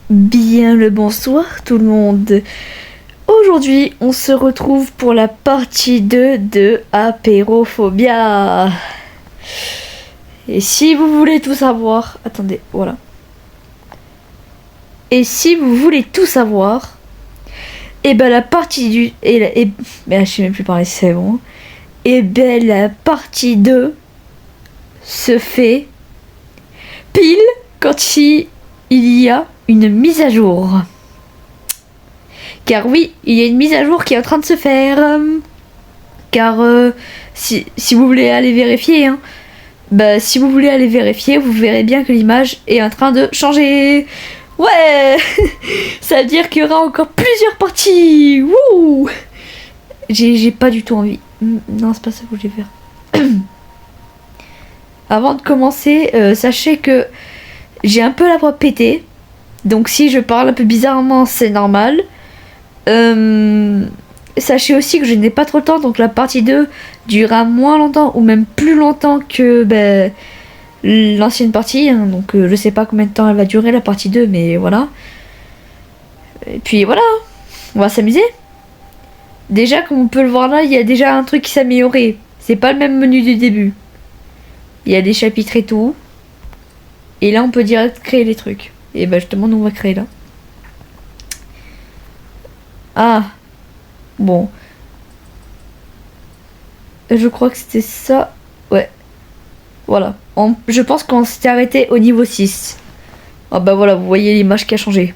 Bien le bonsoir tout le monde. Aujourd'hui, on se retrouve pour la partie 2 de Apérophobia. Et si vous voulez tout savoir... Attendez, voilà. Et si vous voulez tout savoir... Et ben la partie du... je sais même plus parler, c'est bon. Et ben la partie 2 se fait pile quand il y a une mise à jour. Car oui, il y a une mise à jour qui est en train de se faire. Car si vous voulez aller vérifier, si vous voulez aller vérifier, vous verrez bien que l'image est en train de changer. Ouais. Ça veut dire qu'il y aura encore plusieurs parties. Wouh. J'ai pas du tout envie. Non, c'est pas ça que je vais faire. Avant de commencer, sachez que j'ai un peu la voix pétée. Donc si je parle un peu bizarrement, c'est normal. Sachez aussi que je n'ai pas trop le temps, donc la partie 2 durera moins longtemps ou même plus longtemps que l'ancienne partie. Donc je sais pas combien de temps elle va durer la partie 2, mais voilà. Et puis voilà, on va s'amuser. Déjà, comme on peut le voir là, il y a déjà un truc qui s'est amélioré. C'est pas le même menu du début. Il y a des chapitres et tout. Et là, on peut direct créer les trucs. Et justement, nous on va créer là. Ah. Bon. Je crois que c'était ça. Ouais. Voilà. Je pense qu'on s'était arrêté au niveau 6. Ah voilà, vous voyez l'image qui a changé.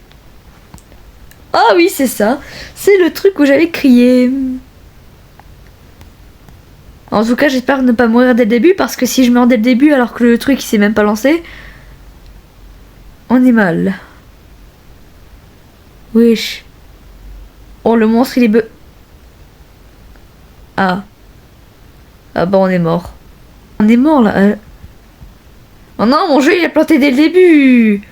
Ah oui, c'est ça. C'est le truc où j'avais crié. En tout cas, j'espère ne pas mourir dès le début, parce que si je meurs dès le début alors que le truc il s'est même pas lancé, on est mal. Wesh. Oh, le monstre il est Ah. Ah on est mort. On est mort là. Oh non, mon jeu il a planté dès le début.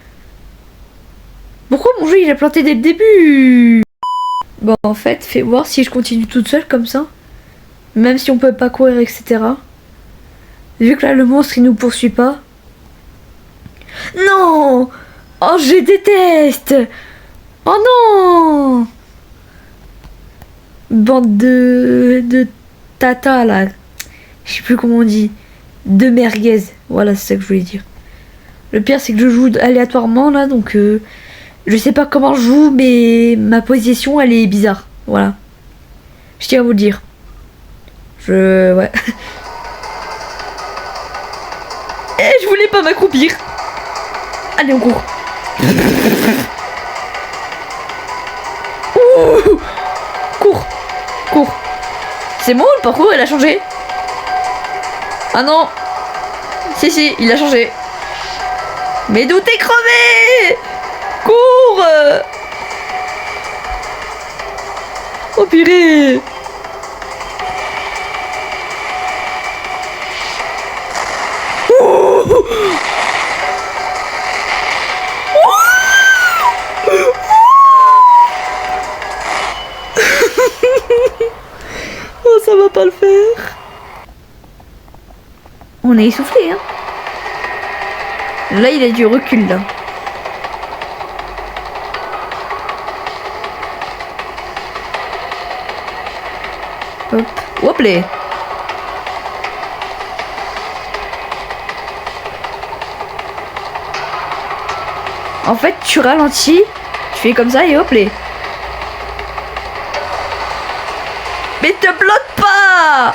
Pourquoi mon jeu il a planté dès le début? Bon, en fait, fais voir si je continue toute seule comme ça. Même si on peut pas courir, etc. Vu que là le monstre il nous poursuit pas. Non. Oh, je déteste. Oh non. Bande de tata là. Je sais plus comment on dit. De merguez. Voilà, c'est ça que je voulais dire. Le pire c'est que je joue aléatoirement là, donc je sais pas comment je joue, mais ma position elle est bizarre. Voilà. Je tiens à vous le dire. Ouais. Je voulais pas m'accroupir. Allez, on court. Ouh. Cours. C'est bon, le parcours il a changé. Ah non. Si, il a changé. Mais d'où t'es crevé? Cours. Oh purée. Oh, ça va pas le faire. On est essoufflé, hein. Là, il a du recul, là. Hop. Hop les. En fait, tu ralentis, tu fais comme ça et hop les. Mais te bloque pas.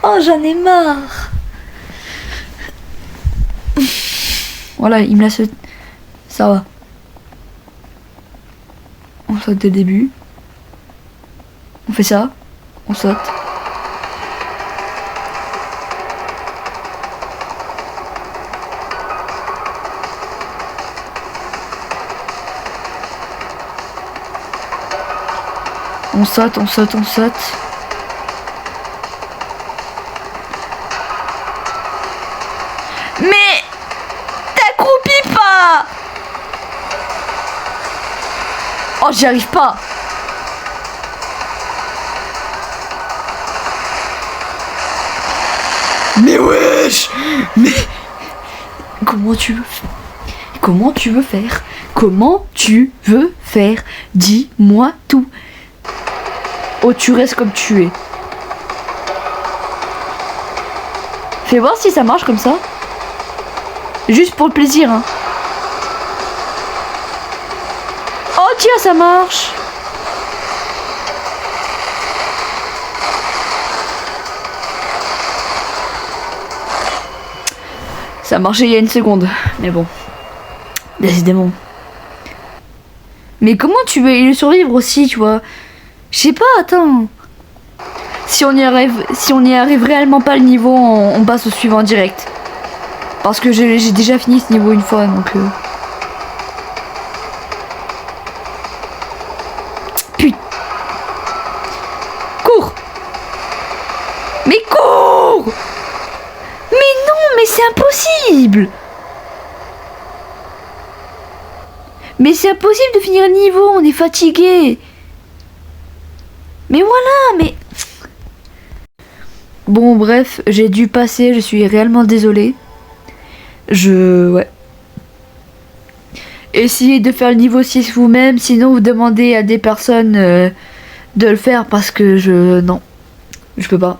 Oh, j'en ai marre. Voilà, il me laisse... Ça va. On saute dès le début. On fait ça. On saute. On saute. Mais t'accroupis pas. Oh, j'y arrive pas. Mais wesh. comment tu veux faire? Comment tu veux faire? Comment tu veux faire? Dis-moi tout. Oh, tu restes comme tu es. Fais voir si ça marche comme ça. Juste pour le plaisir, hein. Oh tiens, ça marche. Ça a marché il y a une seconde, mais bon. Décidément. Mais comment tu veux y survivre aussi, tu vois? Je sais pas, attends. Si on y arrive réellement pas le niveau, on passe au suivant direct. Parce que j'ai déjà fini ce niveau une fois, donc... Putain. Cours. Mais cours. Mais non, mais c'est impossible. Mais c'est impossible de finir le niveau, on est fatigué. Mais voilà, mais... Bon, bref, j'ai dû passer, je suis réellement désolée. Ouais. Essayez de faire le niveau 6 vous-même, sinon vous demandez à des personnes de le faire parce que non, je peux pas.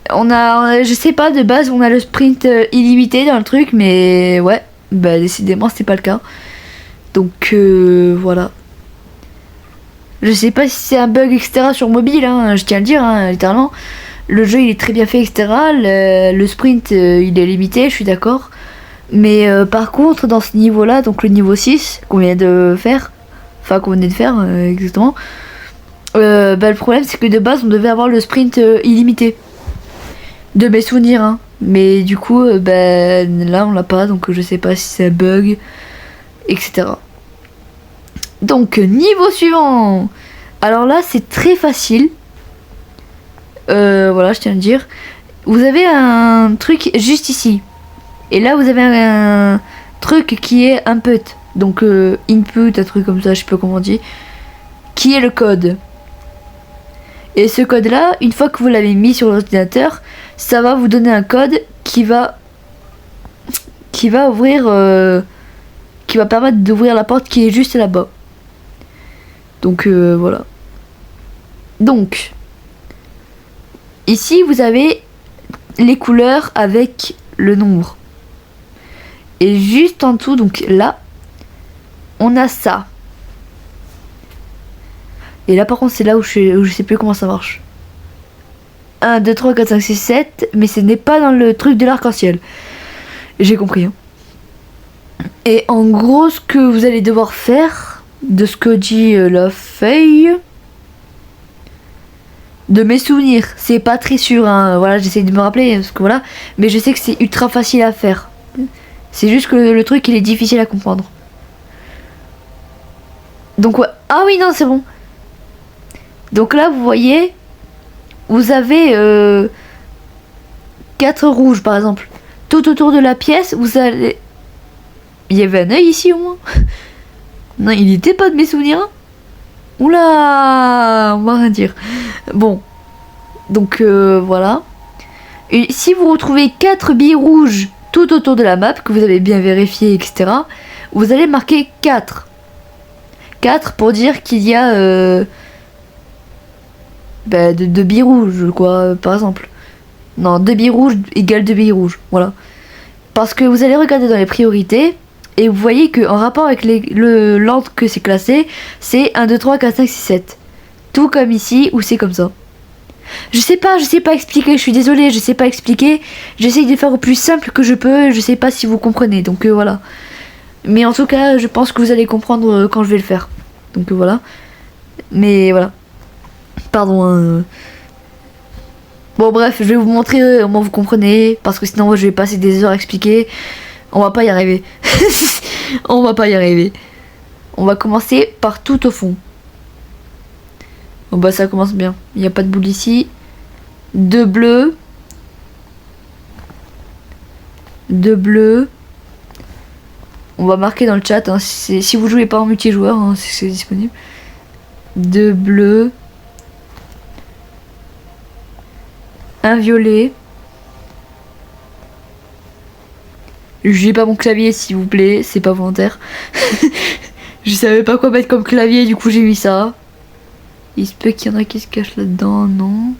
Je sais pas, de base on a le sprint illimité dans le truc, mais ouais, bah décidément c'était pas le cas. Donc voilà. Je sais pas si c'est un bug etc sur mobile, hein, je tiens à le dire, hein, littéralement. Le jeu il est très bien fait etc. Le sprint il est limité, je suis d'accord. Mais par contre dans ce niveau là, donc le niveau 6 qu'on vient de faire, exactement. Le problème c'est que de base on devait avoir le sprint illimité. De mes souvenirs, hein. Mais du coup là on l'a pas, donc je sais pas si c'est un bug, etc. Donc niveau suivant. Alors là c'est très facile. Voilà, je tiens à le dire. Vous avez un truc juste ici. Et là vous avez un truc qui est input. Donc input, un truc comme ça, je sais pas comment on dit. Qui est le code. Et ce code là, une fois que vous l'avez mis sur l'ordinateur, ça va vous donner un code qui va ouvrir qui va permettre d'ouvrir la porte qui est juste là-bas. Donc voilà. Donc ici vous avez les couleurs avec le nombre. Et juste en dessous, donc là, on a ça. Et là par contre c'est là où je sais plus comment ça marche. 1, 2, 3, 4, 5, 6, 7. Mais ce n'est pas dans le truc de l'arc-en-ciel. J'ai compris. Hein. Et en gros ce que vous allez devoir faire, de ce que dit la feuille, de mes souvenirs, c'est pas très sûr. Hein. Voilà, j'essaie de me rappeler. Parce que voilà, mais je sais que c'est ultra facile à faire. C'est juste que le truc il est difficile à comprendre. Donc ouais. Ah oui non c'est bon. Donc là vous voyez, vous avez 4 rouges par exemple. Tout autour de la pièce vous allez... Il y avait un œil ici au moins. Non il n'était pas de mes souvenirs. Oula, on va rien dire. Bon. Donc voilà. Et si vous retrouvez 4 billes rouges tout autour de la map, que vous avez bien vérifié, etc., vous allez marquer 4. 4 pour dire qu'il y a de billes rouges, quoi, par exemple. Non, 2 billes rouges égale 2 billes rouges, voilà. Parce que vous allez regarder dans les priorités, et vous voyez qu'en rapport avec l'ordre que c'est classé, c'est 1, 2, 3, 4, 5, 6, 7. Tout comme ici, où c'est comme ça. Je sais pas expliquer, je suis désolée, je sais pas expliquer. J'essaye de faire au plus simple que je peux, je sais pas si vous comprenez, donc voilà. Mais en tout cas, je pense que vous allez comprendre quand je vais le faire. Donc voilà. Mais voilà. Pardon. Bon bref, je vais vous montrer au moins vous comprenez, parce que sinon je vais passer des heures à expliquer. On va pas y arriver. On va pas y arriver. On va commencer par tout au fond. Bon bah ça commence bien. Il n'y a pas de boule ici. 2 bleus. 2 bleus. On va marquer dans le chat. Hein, si vous jouez pas en multijoueur, hein, c'est disponible. 2 bleus. 1 violet. J'ai pas mon clavier, s'il vous plaît, c'est pas volontaire. Je savais pas quoi mettre comme clavier, du coup j'ai mis ça. Il se peut qu'il y en a qui se cachent là-dedans, non.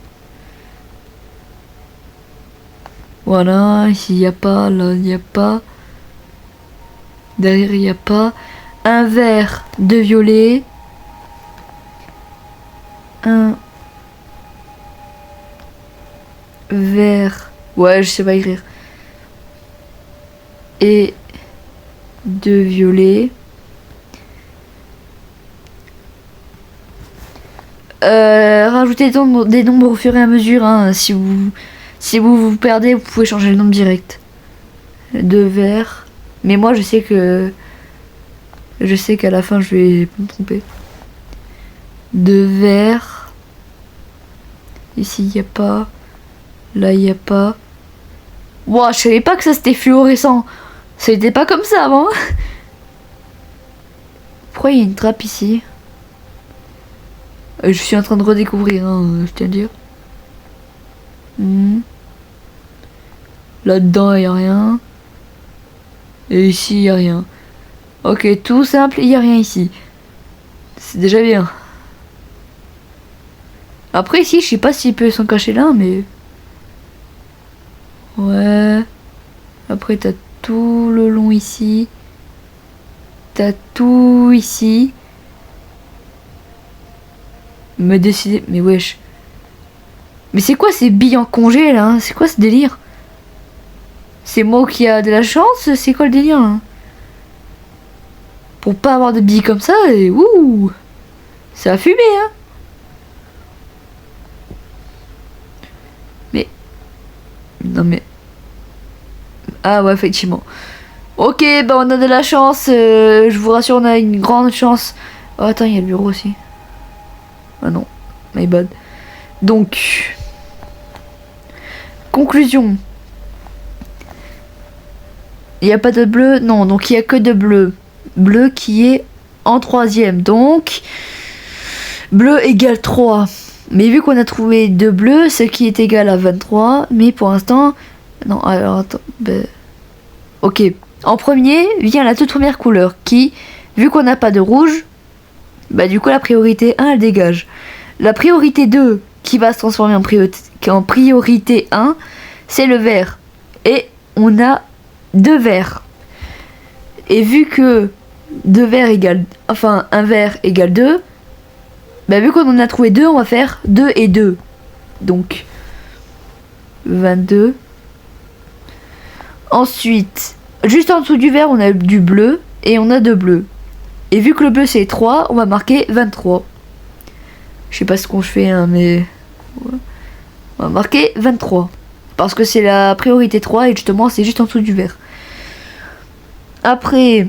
Voilà, ici il n'y a pas, là il n'y a pas. Derrière il n'y a pas. Un vert, deux violets. Un vert. Ouais, je sais pas écrire. Et deux violets. Rajoutez des nombres au fur et à mesure. Hein. Si vous perdez, vous pouvez changer le nombre direct. Deux verts. Mais moi, je sais qu'à la fin, je vais me tromper. Deux verts. Ici, il n'y a pas. Là, il n'y a pas. Ouah, je savais pas que ça c'était fluorescent. C'était pas comme ça avant. Pourquoi il y a une trappe ici? Je suis en train de redécouvrir, hein, je tiens à dire. Là-dedans, il n'y a rien. Et ici, il n'y a rien. Ok, tout simple, il n'y a rien ici. C'est déjà bien. Après, ici, je sais pas s'il peut s'en cacher là, mais... Ouais. Après, t'as tout le long ici. T'as tout ici. Me décider... Mais wesh. Mais c'est quoi ces billes en congé, là? C'est quoi ce délire? C'est moi qui a de la chance? C'est quoi le délire, là? Pour pas avoir de billes comme ça, et ouh! Ça a fumé, hein? Mais... Non, mais... Ah ouais, effectivement. Ok, bah on a de la chance. Je vous rassure, on a une grande chance. Oh, attends, il y a le bureau aussi. Ah non, my bad. Donc... Conclusion. Il n'y a pas de bleu? Non, donc il n'y a que de bleu. Bleu qui est en troisième. Donc, bleu égale 3. Mais vu qu'on a trouvé 2 bleus, ce qui est égal à 23. Mais pour l'instant... Non, alors attends. Ben... Ok. En premier vient la toute première couleur qui, vu qu'on n'a pas de rouge, bah du coup la priorité 1 elle dégage. La priorité 2 qui va se transformer en priorité 1, c'est le vert. Et on a 2 verts. Et vu que 2 verts égale... Enfin, un vert égale 2, bah vu qu'on en a trouvé 2, on va faire 2 et 2. Donc, 22. Ensuite, juste en dessous du vert, on a du bleu et on a 2 bleus. Et vu que le bleu c'est 3, on va marquer 23. Je sais pas ce qu'on fait, hein, mais... On va marquer 23. Parce que c'est la priorité 3 et justement c'est juste en dessous du vert. Après,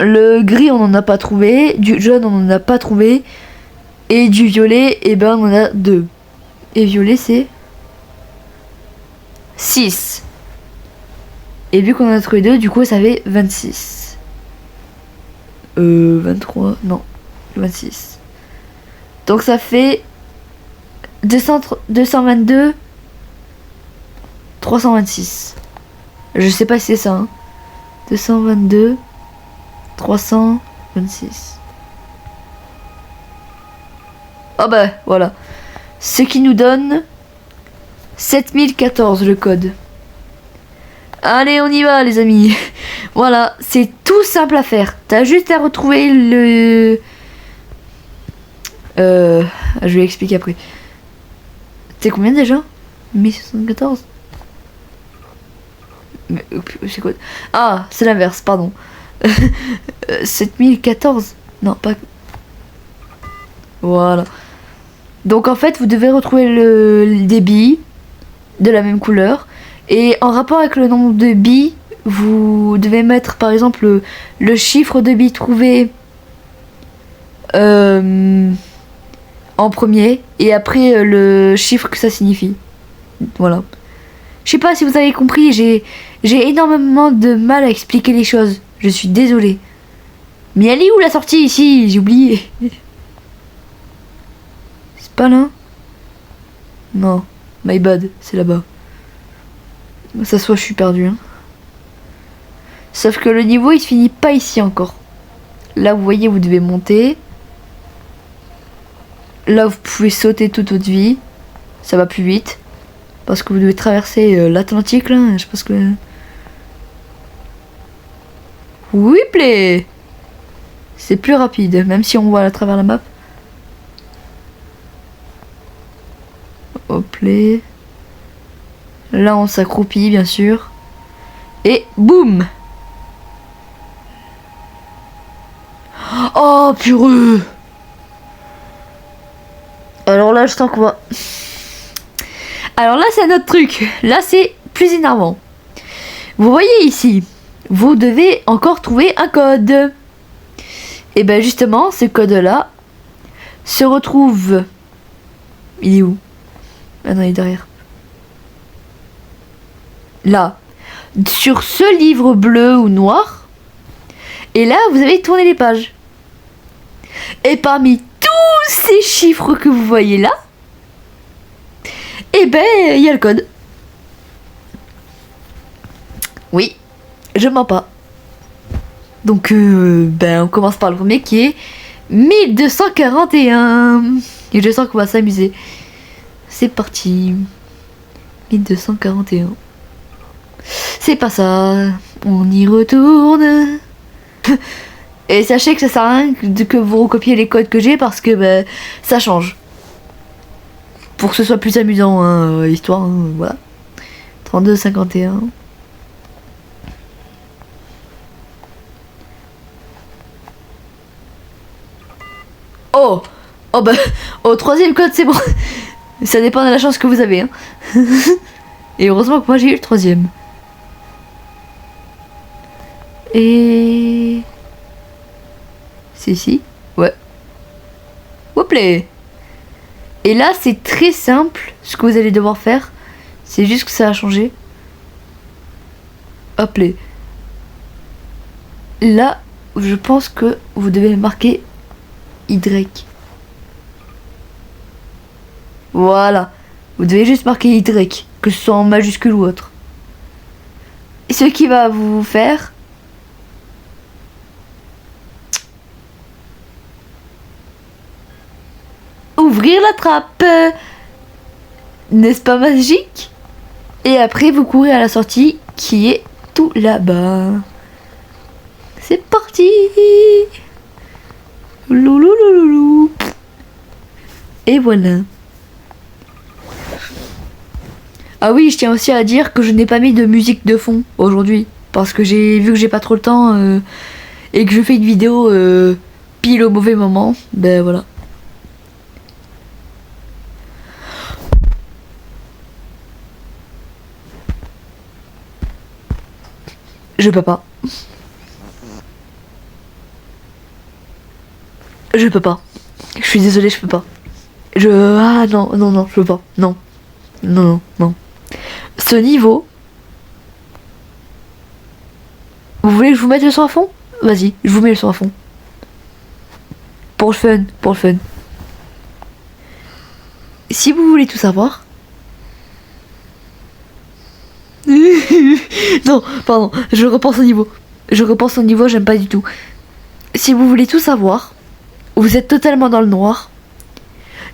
le gris on n'en a pas trouvé, du jaune on n'en a pas trouvé, et du violet, et ben on en a 2. Et violet c'est 6. Et vu qu'on en a trouvé 2, du coup ça fait 26. 23, non, 26. Donc ça fait 222, 326. Je sais pas si c'est ça. Hein. 222, 326. Ah bah voilà. Ce qui nous donne 7014 le code. Allez, on y va les amis. Voilà, c'est tout simple à faire. T'as juste à retrouver le... Je vais expliquer après. C'est combien déjà? 1074. Mais c'est quoi? Ah, c'est l'inverse, pardon. 7014. Non, pas... Voilà. Donc en fait, vous devez retrouver le débit de la même couleur. Et en rapport avec le nombre de billes, vous devez mettre par exemple le chiffre de billes trouvé en premier et après le chiffre que ça signifie. Voilà. Je sais pas si vous avez compris, j'ai énormément de mal à expliquer les choses. Je suis désolée. Mais elle est où la sortie ici? J'ai oublié. C'est pas là? Non. My bad, c'est là-bas. Ça soit je suis perdu. Hein. Sauf que le niveau il se finit pas ici encore. Là vous voyez vous devez monter. Là vous pouvez sauter toute votre vie. Ça va plus vite. Parce que vous devez traverser l'Atlantique là. Je sais pas ce que... Oui play. C'est plus rapide. Même si on voit à travers la map. Hop play. Là on s'accroupit bien sûr. Et boum. Oh purée. Alors là je sens qu'on va... Alors là c'est un autre truc. Là c'est plus énervant. Vous voyez ici, vous devez encore trouver un code. Et ben justement ce code là se retrouve... Il est où? Ah non il est derrière. Là. Sur ce livre bleu ou noir. Et là vous avez tourné les pages. Et parmi tous ces chiffres que vous voyez là, et ben il y a le code. Oui, je mens pas. Donc ben on commence par le premier qui est 1241. Et je sens qu'on va s'amuser. C'est parti. 1241. C'est pas ça. On y retourne. Et sachez que ça sert à rien que vous recopiez les codes que j'ai parce que bah, ça change. Pour que ce soit plus amusant, hein, histoire, hein, voilà. 32, 51. Oh! Oh bah, au troisième code c'est bon. Ça dépend de la chance que vous avez. Hein. Et heureusement que moi j'ai eu le troisième. Et... C'est ici? Ouais. Hop là. Et là, c'est très simple. Ce que vous allez devoir faire, c'est juste que ça a changé. Hop là. Là, je pense que vous devez marquer Y. Voilà. Vous devez juste marquer Y, que ce soit en majuscule ou autre. Et ce qui va vous faire... ouvrir la trappe. N'est-ce pas magique? Et après vous courez à la sortie qui est tout là-bas. C'est parti. Loulouloulou. Et voilà. Ah oui, je tiens aussi à dire que je n'ai pas mis de musique de fond aujourd'hui. Parce que j'ai vu que j'ai pas trop le temps et que je fais une vidéo pile au mauvais moment. Ben voilà. Je peux pas. Je peux pas. Je suis désolée, je peux pas. Ah non, non, non, je peux pas. Non. Non, non, non. Ce niveau... Vous voulez que je vous mette le son à fond? Vas-y, je vous mets le son à fond. Pour le fun, pour le fun. Si vous voulez tout savoir... Non, pardon, je repense au niveau. Je repense au niveau, j'aime pas du tout. Si vous voulez tout savoir, vous êtes totalement dans le noir.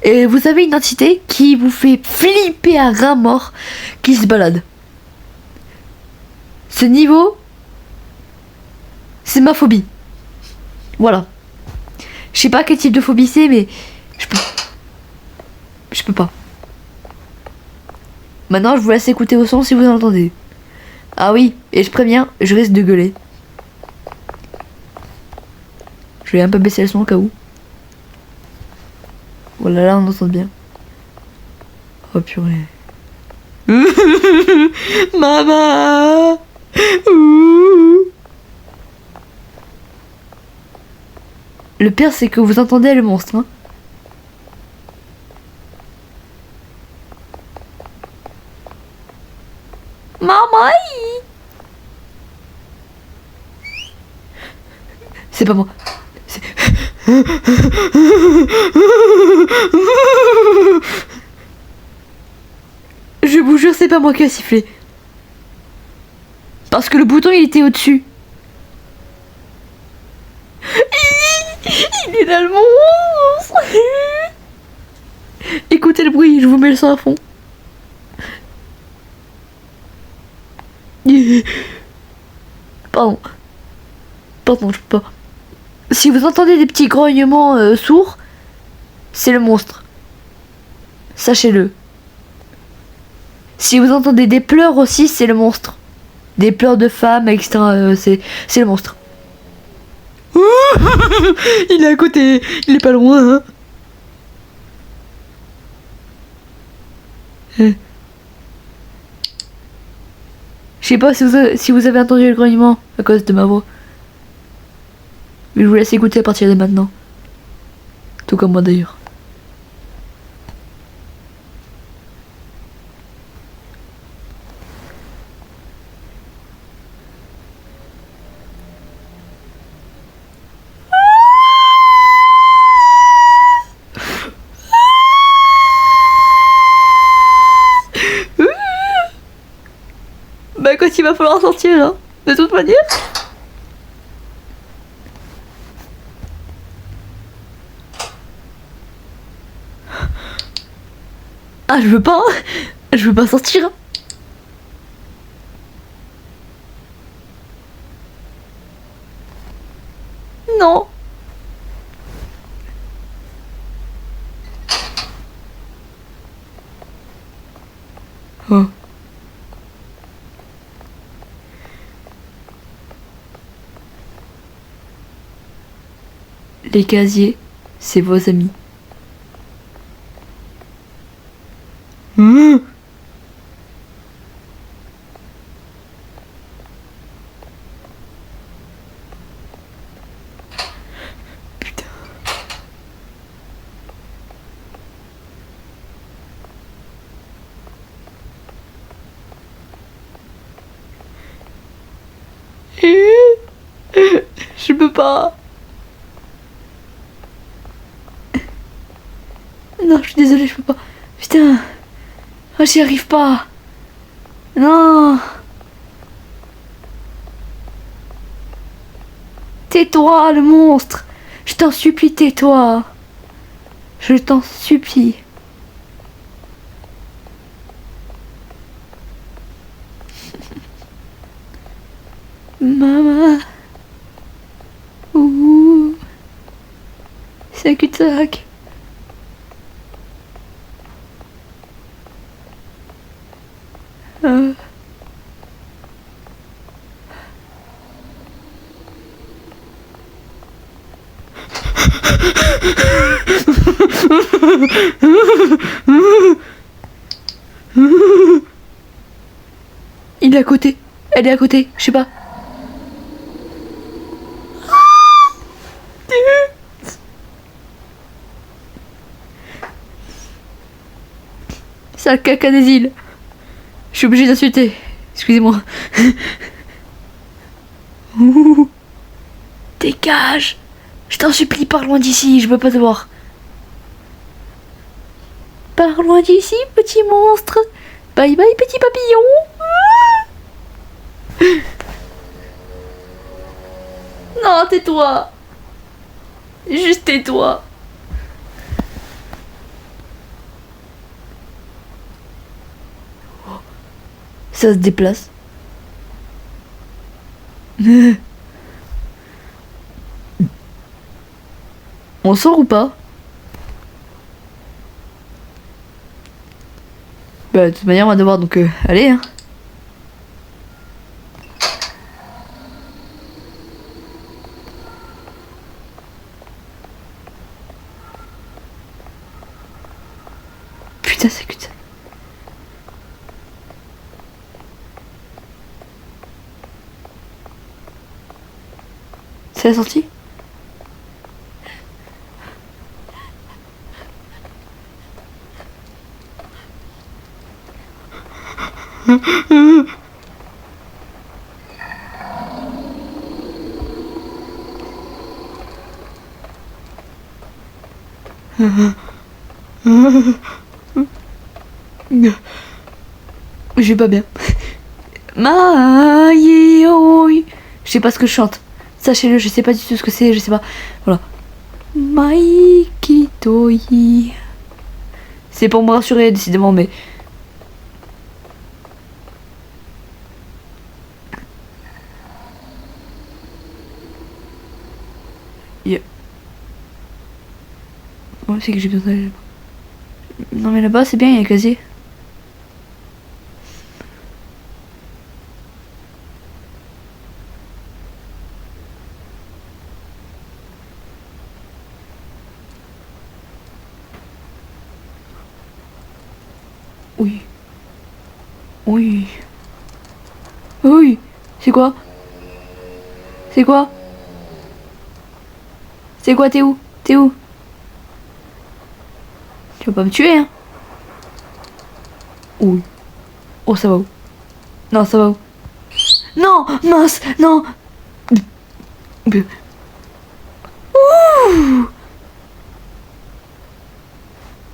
Et vous avez une entité qui vous fait flipper à ras mort, qui se balade. Ce niveau, c'est ma phobie. Voilà. Je sais pas quel type de phobie c'est, mais je peux pas. Maintenant, je vous laisse écouter au son si vous entendez. Ah oui, et je préviens, je risque de gueuler. Je vais un peu baisser le son au cas où. Voilà, là on entend bien. Oh purée. Maman. Le pire c'est que vous entendez le monstre. Hein. Maman. C'est pas moi. Je vous jure, c'est pas moi qui a sifflé. Parce que le bouton il était au-dessus. arrêtez le bruit, je vous mets le son à fond. Pardon. Pardon, je peux pas. Si vous entendez des petits grognements sourds, c'est le monstre. Sachez-le. Si vous entendez des pleurs aussi, c'est le monstre. Des pleurs de femmes, etc. C'est le monstre. Il est à côté, il est pas loin. Hein. Je sais pas si vous avez entendu le grognement à cause de ma voix. Mais je vous laisse écouter à partir de maintenant. Tout comme moi d'ailleurs. Bah quand il va falloir sortir, hein, de toute manière. Ah, je veux pas sortir. Non. Oh. Les casiers, c'est vos amis. Mmh. Putain. Je peux pas. Non, je suis désolée, je peux pas. Putain. Oh, j'y arrive pas. Non. Tais-toi, le monstre. Je t'en supplie, tais-toi. Je t'en supplie. Maman. Ouh. C'est un cul-de-sac. Il est à côté. Elle est à côté. Je sais pas. C'est le caca des îles. Je suis obligée d'insulter. Excusez-moi. Dégage. Je t'en supplie, pars loin d'ici. Je veux pas te voir. Pars loin d'ici, petit monstre. Bye bye, petit papillon. Non, tais-toi. Juste tais-toi. Ça se déplace. On sort ou pas? Bah de toute manière on va devoir donc aller hein. Putain c'est que ça. C'est la sortie? Je vais pas bien. Je sais pas ce que je chante. Sachez-le, je sais pas du tout ce que c'est, je sais pas. Voilà. Maikitoi. C'est pour me rassurer, décidément, mais... Yeah. Oh, c'est que j'ai besoin d'aller là-bas. Non, mais là-bas, c'est bien, il y a un casier. Oui. Oui. Oui. C'est quoi? C'est quoi? C'est quoi? T'es où? T'es où? Tu vas pas me tuer, hein? Oui. Oh, ça va où? Non, ça va où? Non! Mince! Non! Ouh!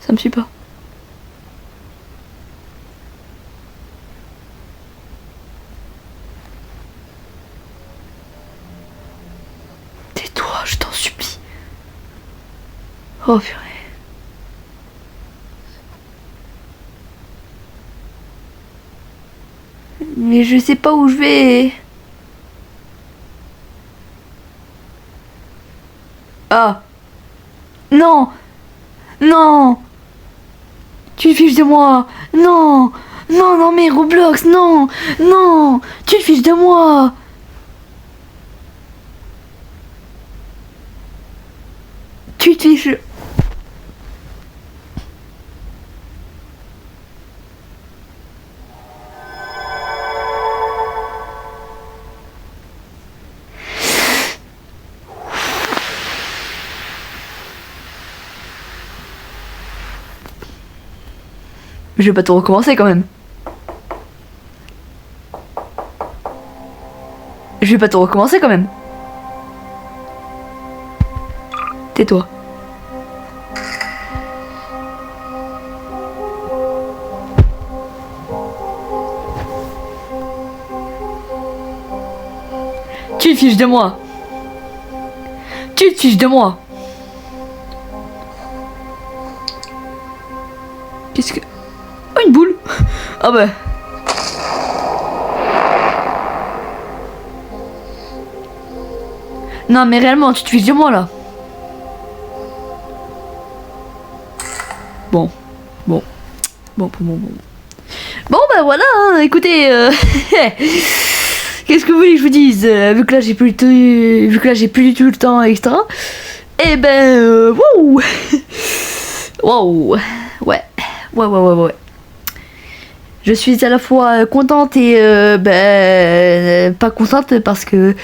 Ça me suit pas. Tais-toi, je t'en supplie. Oh purée. Mais je sais pas où je vais. Ah. Non. Non. Tu te fiches de moi. Non. Non, non, mais Roblox, non. Non. Tu te fiches de moi. Tu te fiches... Je vais pas tout recommencer quand même. Je vais pas tout recommencer quand même. Tais-toi. Tu te fiches de moi. Tu te fiches de moi. Qu'est-ce que... Oh, une boule. Ah bah... Non mais réellement, tu te fiches de moi là. Bon. Bon. Bon. Bon bah voilà, hein, écoutez... Qu'est-ce que vous voulez que je vous dise, vu que là j'ai plus du tout le temps, etc. Et ben... Wow. Wow. Ouais. Je suis à la fois contente et pas contente parce que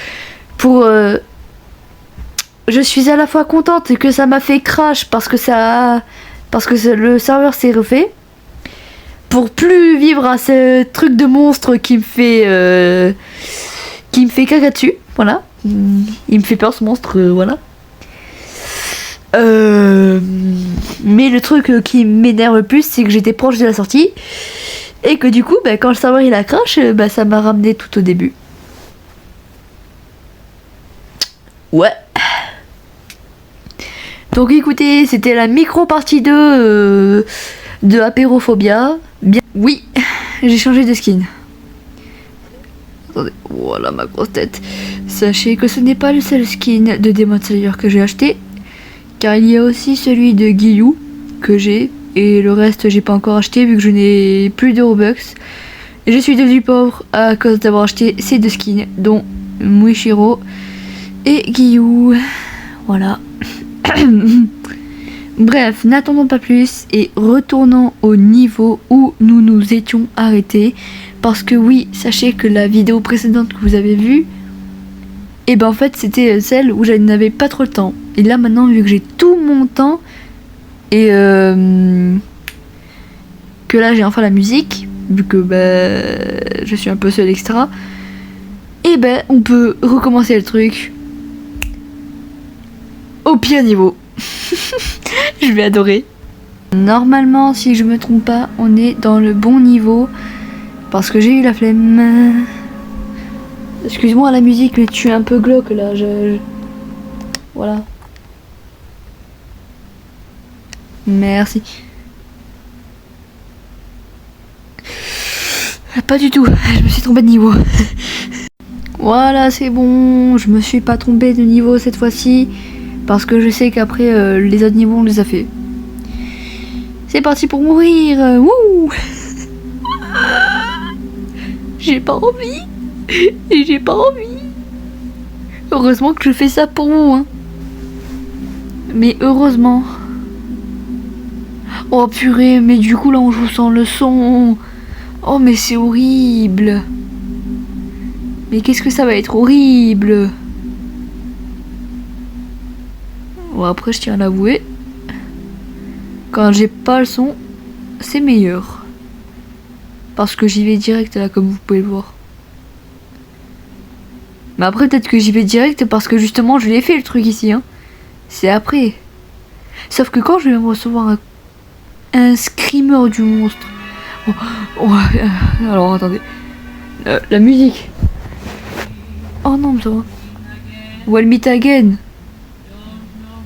je suis à la fois contente que ça m'a fait crash parce que le serveur s'est refait pour plus vivre à ce truc de monstre qui me fait caca dessus, voilà. Il me fait peur ce monstre, voilà. Mais le truc qui m'énerve le plus, c'est que j'étais proche de la sortie et que du coup, quand le serveur il a crash, ça m'a ramené tout au début. Ouais. Donc écoutez, c'était la micro partie 2 de Apérophobia. Bien. Oui, j'ai changé de skin. Attendez, voilà ma grosse tête. Sachez que ce n'est pas le seul skin de Demon Slayer que j'ai acheté, car il y a aussi celui de Guillou que j'ai, et le reste j'ai pas encore acheté vu que je n'ai plus de Robux. Je suis devenu pauvre à cause d'avoir acheté ces deux skins, dont Muishiro et Guillou. Voilà. Bref, n'attendons pas plus et retournons au niveau où nous nous étions arrêtés. Parce que oui, sachez que la vidéo précédente que vous avez vue, et en fait c'était celle où je n'avais pas trop le temps. Et là maintenant, vu que j'ai tout mon temps et que là j'ai enfin la musique, vu que je suis un peu seule, etc. Et on peut recommencer le truc au pire niveau. Je vais adorer. Normalement, si je me trompe pas, on est dans le bon niveau. Parce que j'ai eu la flemme. Excuse-moi la musique, mais tu es un peu glauque là. Voilà. Merci. Pas du tout, je me suis trompée de niveau. Voilà, c'est bon, je me suis pas trompée de niveau cette fois-ci. Parce que je sais qu'après, les autres niveaux, on les a fait. C'est parti pour mourir. Wouh. J'ai pas envie. Et j'ai pas envie. Heureusement que je fais ça pour vous, hein. Mais heureusement. Oh purée, mais du coup là on joue sans le son. Oh mais c'est horrible. Mais qu'est-ce que ça va être horrible. Bon après je tiens à l'avouer. Quand j'ai pas le son, c'est meilleur. Parce que j'y vais direct là comme vous pouvez le voir. Mais après peut-être que j'y vais direct parce que justement je l'ai fait le truc ici, hein. C'est après. Sauf que quand je vais recevoir un screamer du monstre. Oh, oh, alors attendez. La musique. Oh non, mais ça va. We'll meet again.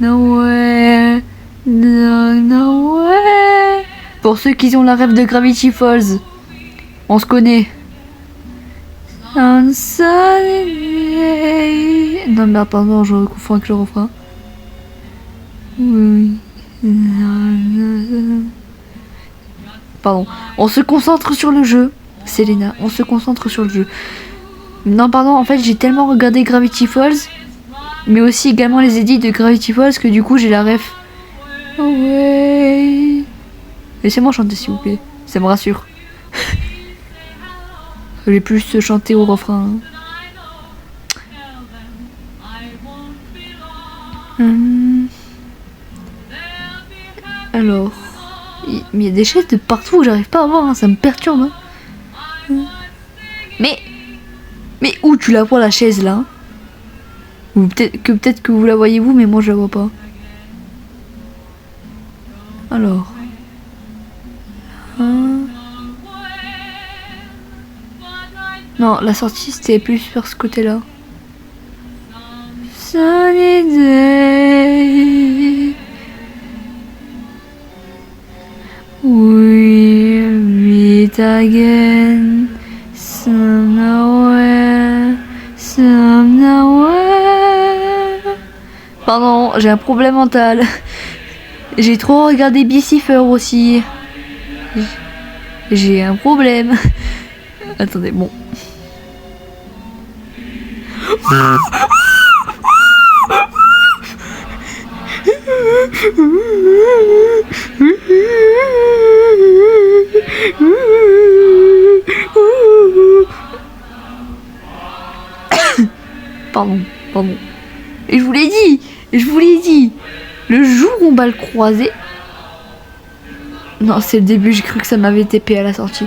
No way. No, no way. Pour ceux qui ont la rêve de Gravity Falls, on se connaît. On Sunday. Non, mais pardon, je confonds avec le refrain. Oui. Pardon. On se concentre sur le jeu. Selena, on se concentre sur le jeu. Non, pardon, en fait, j'ai tellement regardé Gravity Falls, mais aussi également les edits de Gravity Falls, que du coup, j'ai la ref. Oh ouais. Laissez-moi chanter, s'il vous plaît. Ça me rassure. Je vais plus chanter au refrain. Alors, mais il y a des chaises de partout que j'arrive pas à voir, hein, ça me perturbe. Hein. Mais où tu la vois la chaise là? Ou peut-être que vous la voyez vous, mais moi je la vois pas. Alors. Non, la sortie c'était plus sur ce côté-là. Sunny day. We'll meet again. Somewhere. Pardon, j'ai un problème mental. J'ai trop regardé Bicifer aussi. J'ai un problème. Attendez, bon. Pardon. Et je vous l'ai dit, le jour où on va le croiser. Non, c'est le début, j'ai cru que ça m'avait TP à la sortie.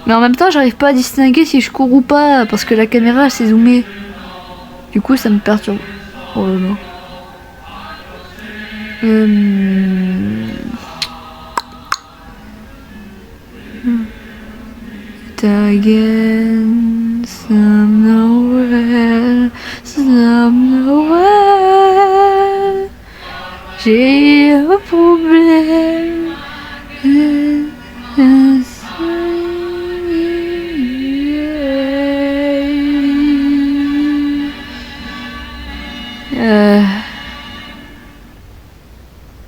Mais en même temps, j'arrive pas à distinguer si je cours ou pas, parce que la caméra s'est zoomée. Du coup, ça me perturbe. Oh là là. Again, somewhere. J'ai un problème.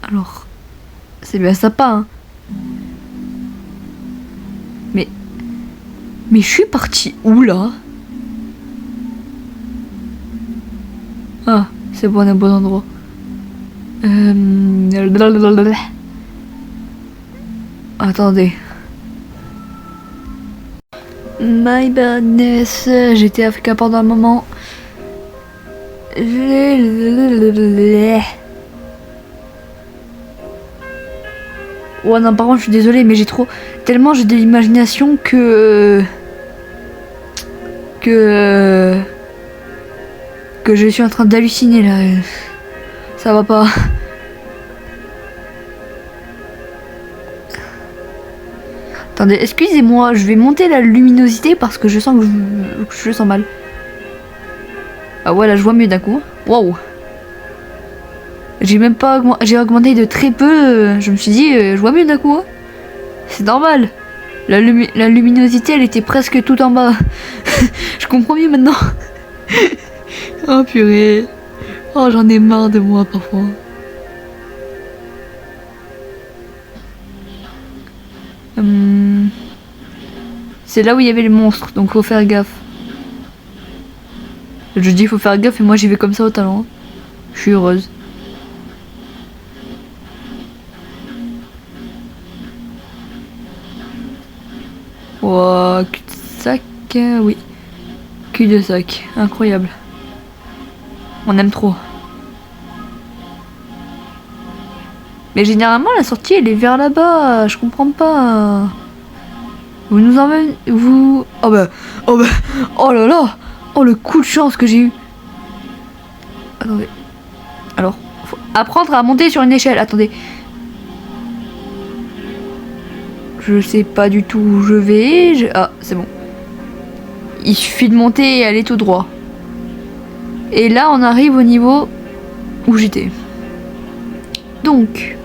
Alors, c'est bien sympa, hein. Mais je suis partie où là? Ah, c'est bon, on est au bon endroit. Attendez. My badness, j'étais AFK pendant un moment. Ouais non par contre je suis désolée mais j'ai tellement j'ai de l'imagination que je suis en train d'halluciner là. Ça va pas. Attendez, excusez-moi, je vais monter la luminosité parce que je sens que je le sens mal. Ah ouais là je vois mieux d'un coup. Waouh. J'ai même pas augmenté, j'ai augmenté de très peu. Je me suis dit, je vois mieux d'un coup. Hein. C'est normal. La luminosité, elle était presque tout en bas. Je comprends mieux maintenant. Oh purée. Oh, j'en ai marre de moi parfois. C'est là où il y avait les monstres, donc faut faire gaffe. Je dis faut faire gaffe et moi j'y vais comme ça au talent. Je suis heureuse. Wow, cul-de-sac, oui. Cul-de-sac, incroyable. On aime trop. Mais généralement la sortie elle est vers là-bas, je comprends pas. Vous nous emmenez... Vous... Oh bah... Oh bah... Oh là là. Oh le coup de chance que j'ai eu. Attendez. Alors, faut apprendre à monter sur une échelle, attendez. Je sais pas du tout où je vais. Ah, c'est bon. Il suffit de monter et aller tout droit. Et là, on arrive au niveau où j'étais. Donc,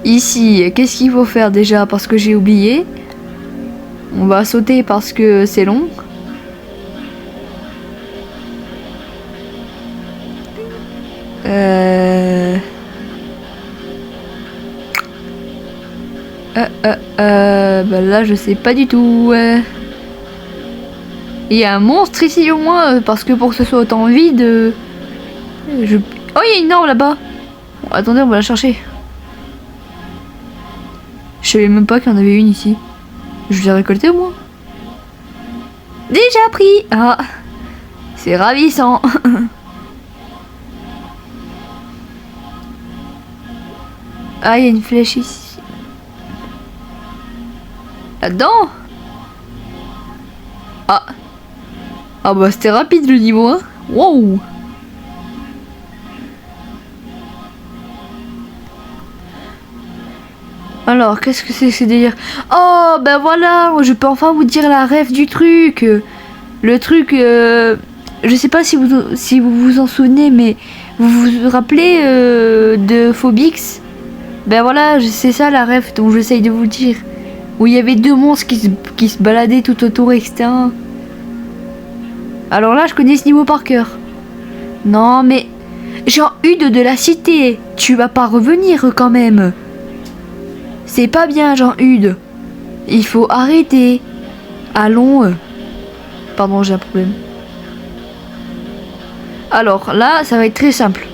ici, qu'est-ce qu'il faut faire déjà? Parce que j'ai oublié. On va sauter parce que c'est long. Bah là je sais pas du tout. Il y a un monstre ici au moins parce que pour que ce soit autant vide. Oh il y a une orbe là-bas. Bon, attendez on va la chercher. Je savais même pas qu'il y en avait une ici. Je l'ai récoltée au moins. Déjà pris. Ah, c'est ravissant. Ah il y a une flèche ici. Là-dedans. Ah. Ah bah c'était rapide le niveau hein. Wow. Alors qu'est-ce que c'est que ce délire? Oh ben voilà, je peux enfin vous dire la ref du truc. Le truc je sais pas si vous vous en souvenez mais vous vous rappelez de Phobix? Ben voilà, c'est ça la ref dont j'essaye de vous dire. Où il y avait deux monstres qui se baladaient tout autour, etc. Alors là, je connais ce niveau par cœur. Non, mais... Jean-Hude de la cité, tu vas pas revenir quand même. C'est pas bien, Jean-Hude. Il faut arrêter. Allons. Pardon, j'ai un problème. Alors là, ça va être très simple.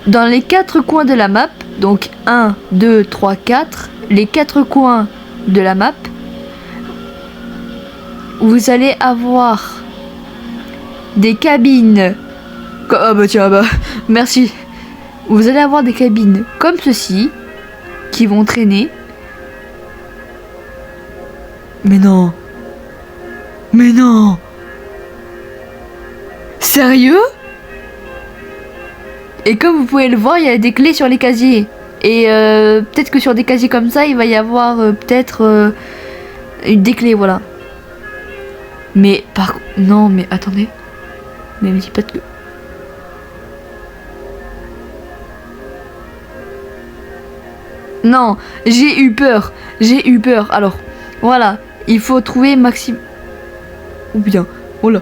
Dans les 4 coins de la map, donc 1, 2, 3, 4, les 4 coins de la map, vous allez avoir des cabines. Ah bah tiens, bah merci. Vous allez avoir des cabines comme ceci qui vont traîner. Mais non. Mais non. Sérieux? Et comme vous pouvez le voir, il y a des clés sur les casiers. Et peut-être que sur des casiers comme ça, il va y avoir peut-être des clés, voilà. Mais par contre... Non, mais attendez. Mais me dis pas que... Non, j'ai eu peur. J'ai eu peur. Alors, voilà. Il faut trouver Maxime... Oh putain. Oh là.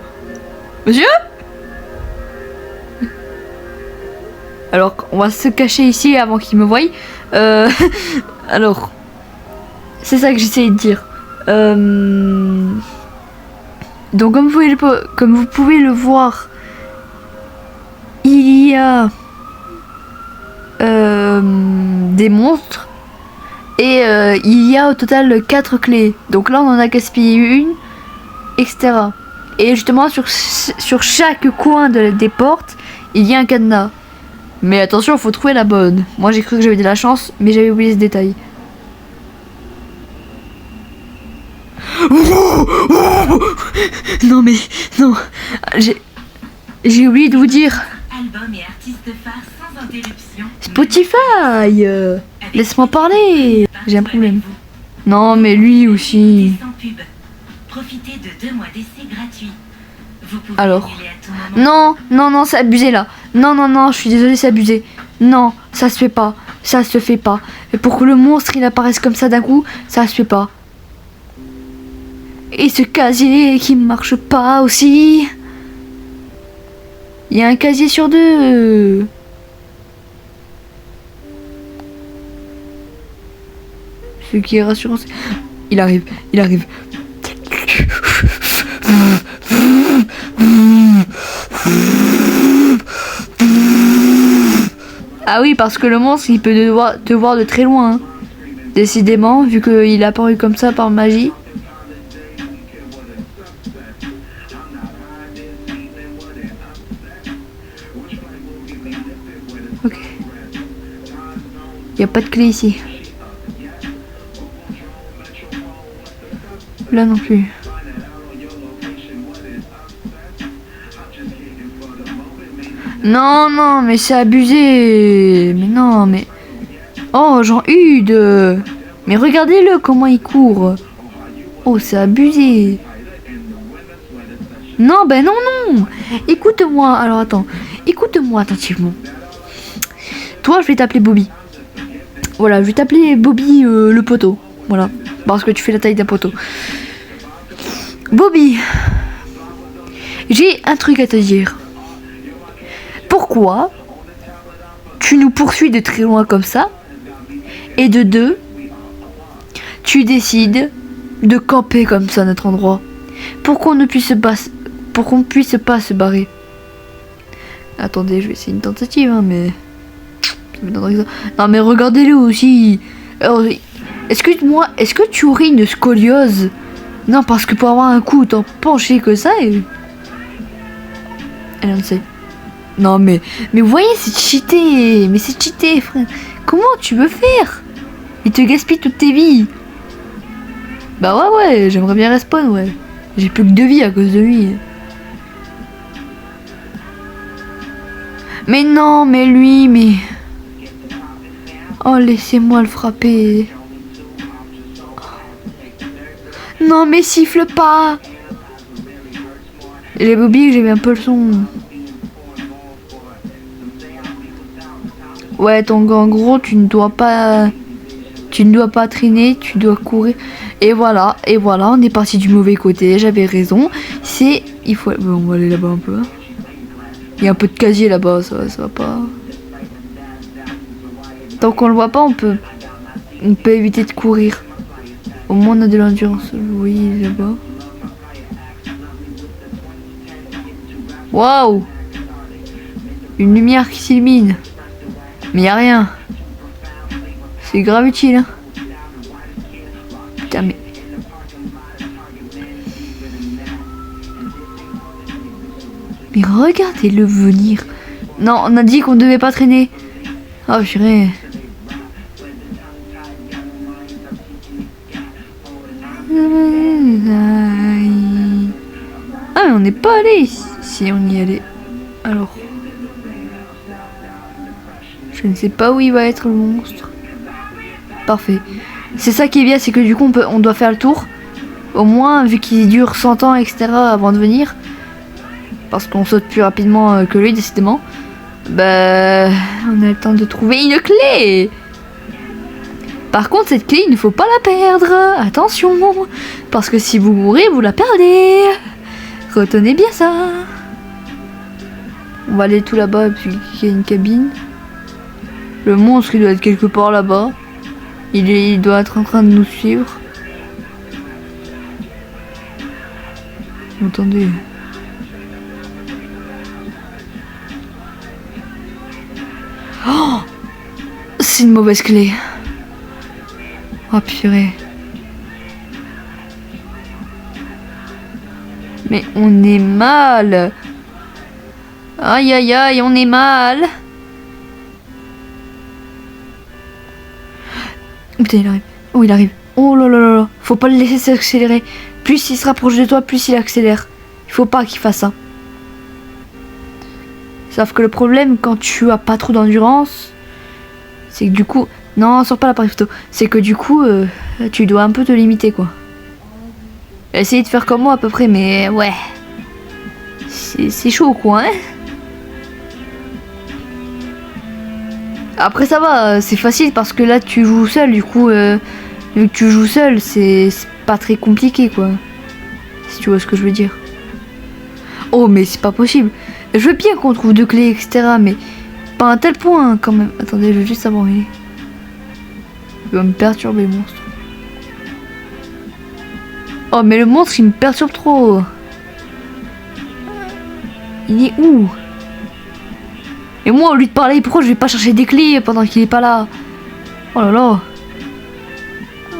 Monsieur? Alors, on va se cacher ici avant qu'il me voie. Alors, c'est ça que j'essayais de dire. Donc, comme vous pouvez le voir, il y a des monstres. Et il y a au total 4 clés. Donc là, on en a gaspillé une, etc. Et justement, sur chaque coin des portes, il y a un cadenas. Mais attention, il faut trouver la bonne. Moi, j'ai cru que j'avais de la chance, mais j'avais oublié ce détail. Non mais, non. J'ai oublié de vous dire. Album et artiste phare sans interruption. Spotify laisse-moi parler. J'ai un problème. Non, mais lui aussi. Sans pub. Profitez de 2 mois d'essai gratuit. Vous pouvez Alors. annuler à tout moment. Non, non, non, c'est abusé là. Non, non, non, je suis désolée, c'est abusé. Non, ça se fait pas. Ça se fait pas. Et pour que le monstre il apparaisse comme ça d'un coup, ça se fait pas. Et ce casier qui marche pas aussi. Il y a un casier sur 2. Ce qui est rassurant, c'est... Il arrive, il arrive. Ah oui, parce que le monstre, il peut te voir de très loin. Hein. Décidément, vu qu'il est apparu comme ça par magie. Ok. Il n'y a pas de clé ici. Là non plus. Non, non, mais c'est abusé. Mais non, mais... Oh, Jean-Hude. Mais regardez-le, comment il court. Oh, c'est abusé. Non, ben non, non. Écoute-moi. Alors, attends. Écoute-moi attentivement. Toi, je vais t'appeler Bobby. Voilà, je vais t'appeler Bobby le poteau. Voilà. Parce que tu fais la taille d'un poteau. Bobby. J'ai un truc à te dire. Pourquoi tu nous poursuis de très loin comme ça? Et de 2, tu décides de camper comme ça à notre endroit. Pour qu'on ne puisse pas, se barrer. Attendez, je vais essayer une tentative, hein, mais... Non mais regardez-le aussi. Alors, excuse-moi, est-ce que tu aurais une scoliose? Non, parce que pour avoir un coup autant penché que ça et... Elle en sait. Non mais vous voyez, c'est cheaté. Mais c'est cheaté, frère. Comment tu veux faire? Il te gaspille toutes tes vies. Bah ouais, j'aimerais bien respawn, ouais. J'ai plus que 2 vies à cause de lui. Mais non, mais lui, mais... Oh, laissez-moi le frapper. Non, mais siffle pas. Et les Bobby, j'ai mis un peu le son. Ouais, donc en gros, tu ne dois pas traîner, tu dois courir. Et voilà, on est parti du mauvais côté. J'avais raison. Il faut... Bon, on va aller là-bas un peu. Hein. Il y a un peu de casier là-bas, ça va pas. Tant qu'on le voit pas, on peut éviter de courir. Au moins on a de l'endurance. Oui, là-bas. Waouh! Une lumière qui s'illumine. Mais y a rien. C'est grave utile. Hein. Putain, mais... Mais regardez-le venir. Non, on a dit qu'on devait pas traîner. Oh, purée. Ah, mais on n'est pas allé. Si on y allait. Alors. Je ne sais pas où il va être le monstre. Parfait. C'est ça qui est bien, c'est que du coup on doit faire le tour. Au moins, vu qu'il dure 100 ans, etc. avant de venir. Parce qu'on saute plus rapidement que lui, décidément. Bah, on a le temps de trouver une clé. Par contre, cette clé, il ne faut pas la perdre. Attention. Parce que si vous mourrez, vous la perdez. Retenez bien ça. On va aller tout là-bas, puis il y a une cabine. Le monstre, il doit être quelque part là-bas. Il doit être en train de nous suivre. Attendez. Oh! C'est une mauvaise clé. Oh purée. Mais on est mal. Aïe aïe aïe, on est mal. Putain, il arrive. Oh, il arrive. Oh là là là là. Faut pas le laisser s'accélérer. Plus il se rapproche de toi, plus il accélère. Il faut pas qu'il fasse ça. Sauf que le problème, quand tu as pas trop d'endurance, c'est que du coup... Non, sors pas l'appareil photo. C'est que du coup, tu dois un peu te limiter, quoi. Essayer de faire comme moi à peu près, mais ouais. C'est chaud, quoi, hein. Après ça va, c'est facile parce que là tu joues seul, du coup vu que tu joues seul, c'est pas très compliqué quoi. Si tu vois ce que je veux dire. Oh, mais c'est pas possible. Je veux bien qu'on trouve 2 clés, etc. Mais pas à un tel point, hein, quand même. Attendez, je veux juste savoir où il est. Il va me perturber, le monstre. Oh, mais le monstre, il me perturbe trop. Il est où? Et moi, au lieu de parler, pourquoi je vais pas chercher des clés pendant qu'il est pas là? Oh là là.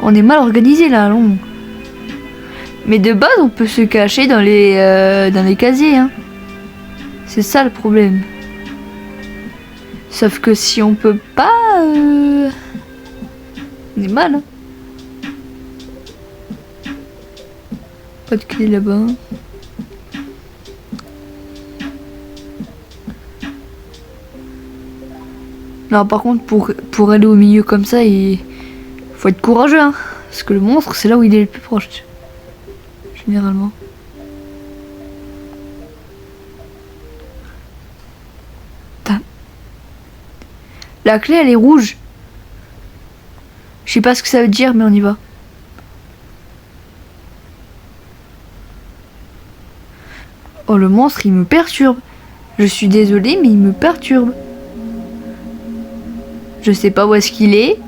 On est mal organisé là, allons. Mais de base, on peut se cacher dans les casiers, hein. C'est ça le problème. Sauf que si on peut pas... on est mal, hein. Pas de clé là-bas. Non, par contre, pour aller au milieu comme ça, il faut être courageux, hein. Parce que le monstre, c'est là où il est le plus proche. Généralement. Putain. La clé, elle est rouge. Je sais pas ce que ça veut dire, mais on y va. Oh, le monstre, il me perturbe. Je suis désolée, mais il me perturbe. Je sais pas où est-ce qu'il est.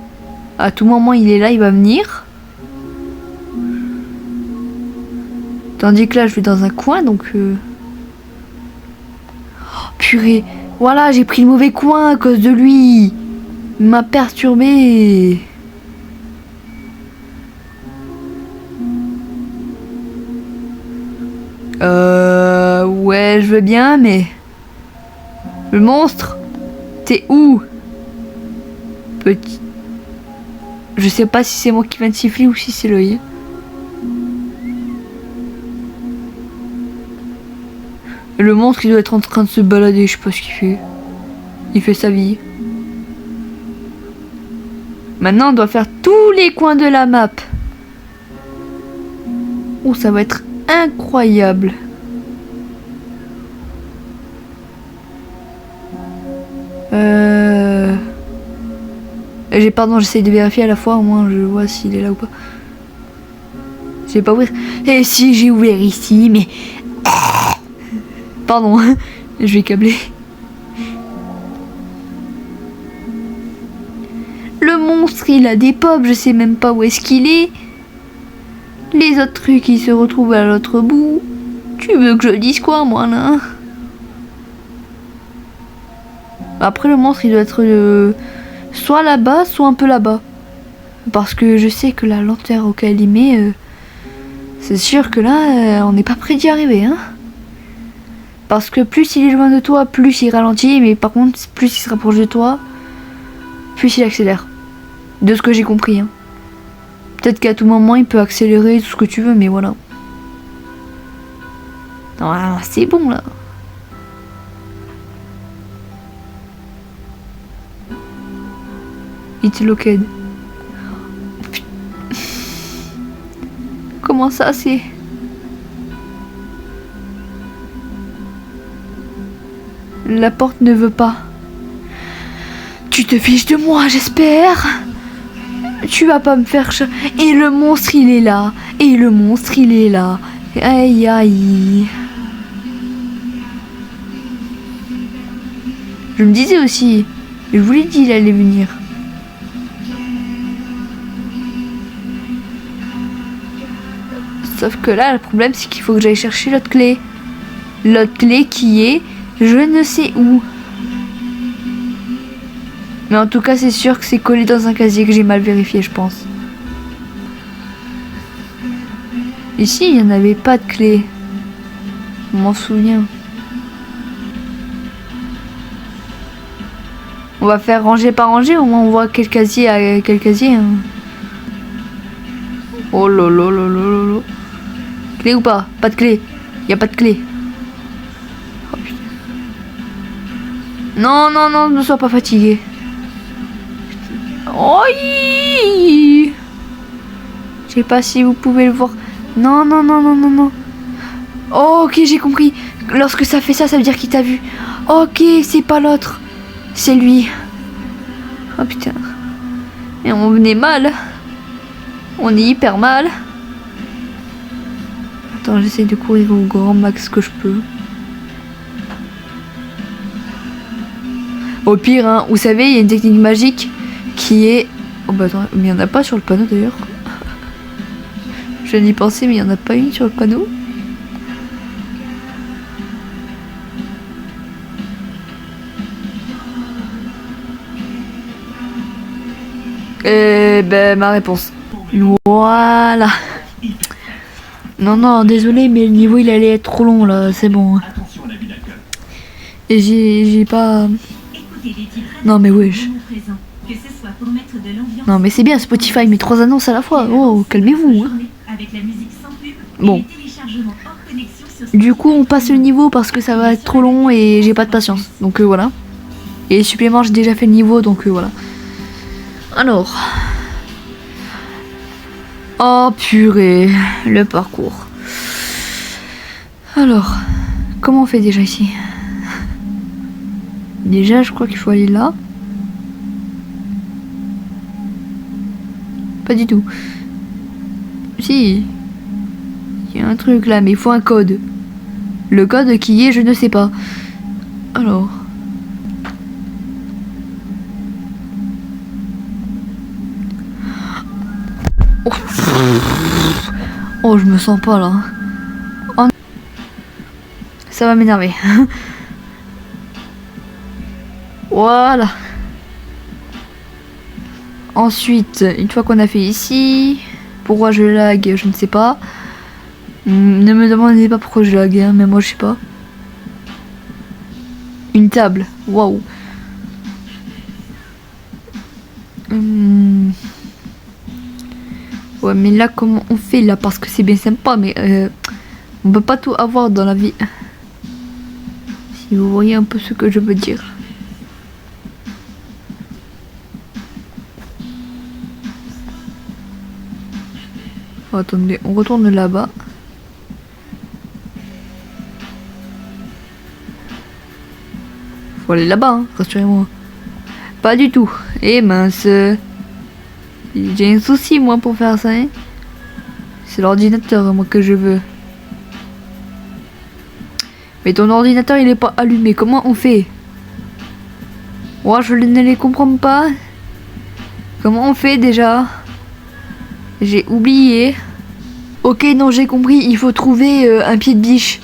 À tout moment, il est là, il va venir. Tandis que là, je vais dans un coin, donc... Oh, purée. Voilà, j'ai pris le mauvais coin à cause de lui. Il m'a perturbé. Ouais, je veux bien, mais... Le monstre, t'es où? Petit... Je sais pas si c'est moi qui viens de siffler ou si c'est l'œil. Le monstre, il doit être en train de se balader, je sais pas ce qu'il fait. Il fait sa vie. Maintenant, on doit faire tous les coins de la map. Oh, ça va être incroyable. Pardon, j'essaye de vérifier à la fois, au moins je vois s'il est là ou pas. Je vais pas ouvrir. Et si j'ai ouvert ici, mais... Pardon, je vais câbler. Le monstre, il a des pops, je sais même pas où est-ce qu'il est. Les autres trucs, ils se retrouvent à l'autre bout. Tu veux que je dise quoi, moi, là? Après, le monstre, il doit être soit là-bas, soit un peu là-bas. Parce que je sais que la lenteur auquel il met, c'est sûr que là, on n'est pas près d'y arriver, hein. Parce que plus il est loin de toi, plus il ralentit, mais par contre, plus il se rapproche de toi, plus il accélère. De ce que j'ai compris, hein. Peut-être qu'à tout moment, il peut accélérer tout ce que tu veux, mais voilà. Ah, c'est bon, là. It's locked. Comment ça, c'est... La porte ne veut pas. Tu te fiches de moi, j'espère. Tu vas pas me faire... Et le monstre, il est là. Et le monstre, il est là. Aïe, aïe. Je me disais aussi... Je vous l'ai dit, il allait venir. Sauf que là, le problème, c'est qu'il faut que j'aille chercher l'autre clé. L'autre clé qui est... Je ne sais où. Mais en tout cas, c'est sûr que c'est collé dans un casier que j'ai mal vérifié, je pense. Ici, il n'y en avait pas de clé. Je m'en souviens. On va faire rangée par rangée, au moins on voit quel casier à quel casier. Hein. Oh là là là là là là. Clé ou pas? Pas de clé. Il n'y a pas de clé. Oh, putain. Non, non, non, ne sois pas fatigué. Oh, je sais pas si vous pouvez le voir. Non, non, non, non, non, non. Oh, ok, j'ai compris. Lorsque ça fait ça, ça veut dire qu'il t'a vu. Ok, c'est pas l'autre. C'est lui. Oh putain. Et on est mal. On est hyper mal. Attends, j'essaie de courir au grand max que je peux. Au pire, hein, vous savez, il y a une technique magique qui est... Oh bah attends, mais il n'y en a pas sur le panneau d'ailleurs. Je viens d'y penser, mais il n'y en a pas une sur le panneau. Et ben ma réponse. Voilà. Non, non, désolé, mais le niveau il allait être trop long là, c'est bon. Et j'ai pas... Non mais wesh. Non mais c'est bien Spotify, mais 3 annonces à la fois. Oh, calmez-vous. Hein. Bon. Du coup, on passe le niveau parce que ça va être trop long et j'ai pas de patience. Donc voilà. Et supplément, j'ai déjà fait le niveau, donc voilà. Alors. Oh purée, le parcours. Alors, comment on fait déjà ici? Déjà, je crois qu'il faut aller là. Pas du tout. Si. Il y a un truc là, mais il faut un code. Le code qui est, je ne sais pas. Alors. Oh, oh je me sens pas là. Oh. Ça va m'énerver. Voilà. Ensuite, une fois qu'on a fait ici, pourquoi je lag, je ne sais pas. Ne me demandez pas pourquoi je lag, hein, mais moi je sais pas. Une table, waouh. Ouais, mais là, comment on fait là? Parce que c'est bien sympa, mais on peut pas tout avoir dans la vie. Si vous voyez un peu ce que je veux dire. Oh, attendez, on retourne là-bas. Faut aller là-bas, hein, rassurez-moi. Pas du tout. Eh mince. J'ai un souci, moi, pour faire ça, hein. C'est l'ordinateur, moi, que je veux. Mais ton ordinateur, il est pas allumé. Comment on fait? Moi, je ne les comprends pas. Comment on fait, déjà? J'ai oublié. Ok, non, j'ai compris. Il faut trouver un pied de biche.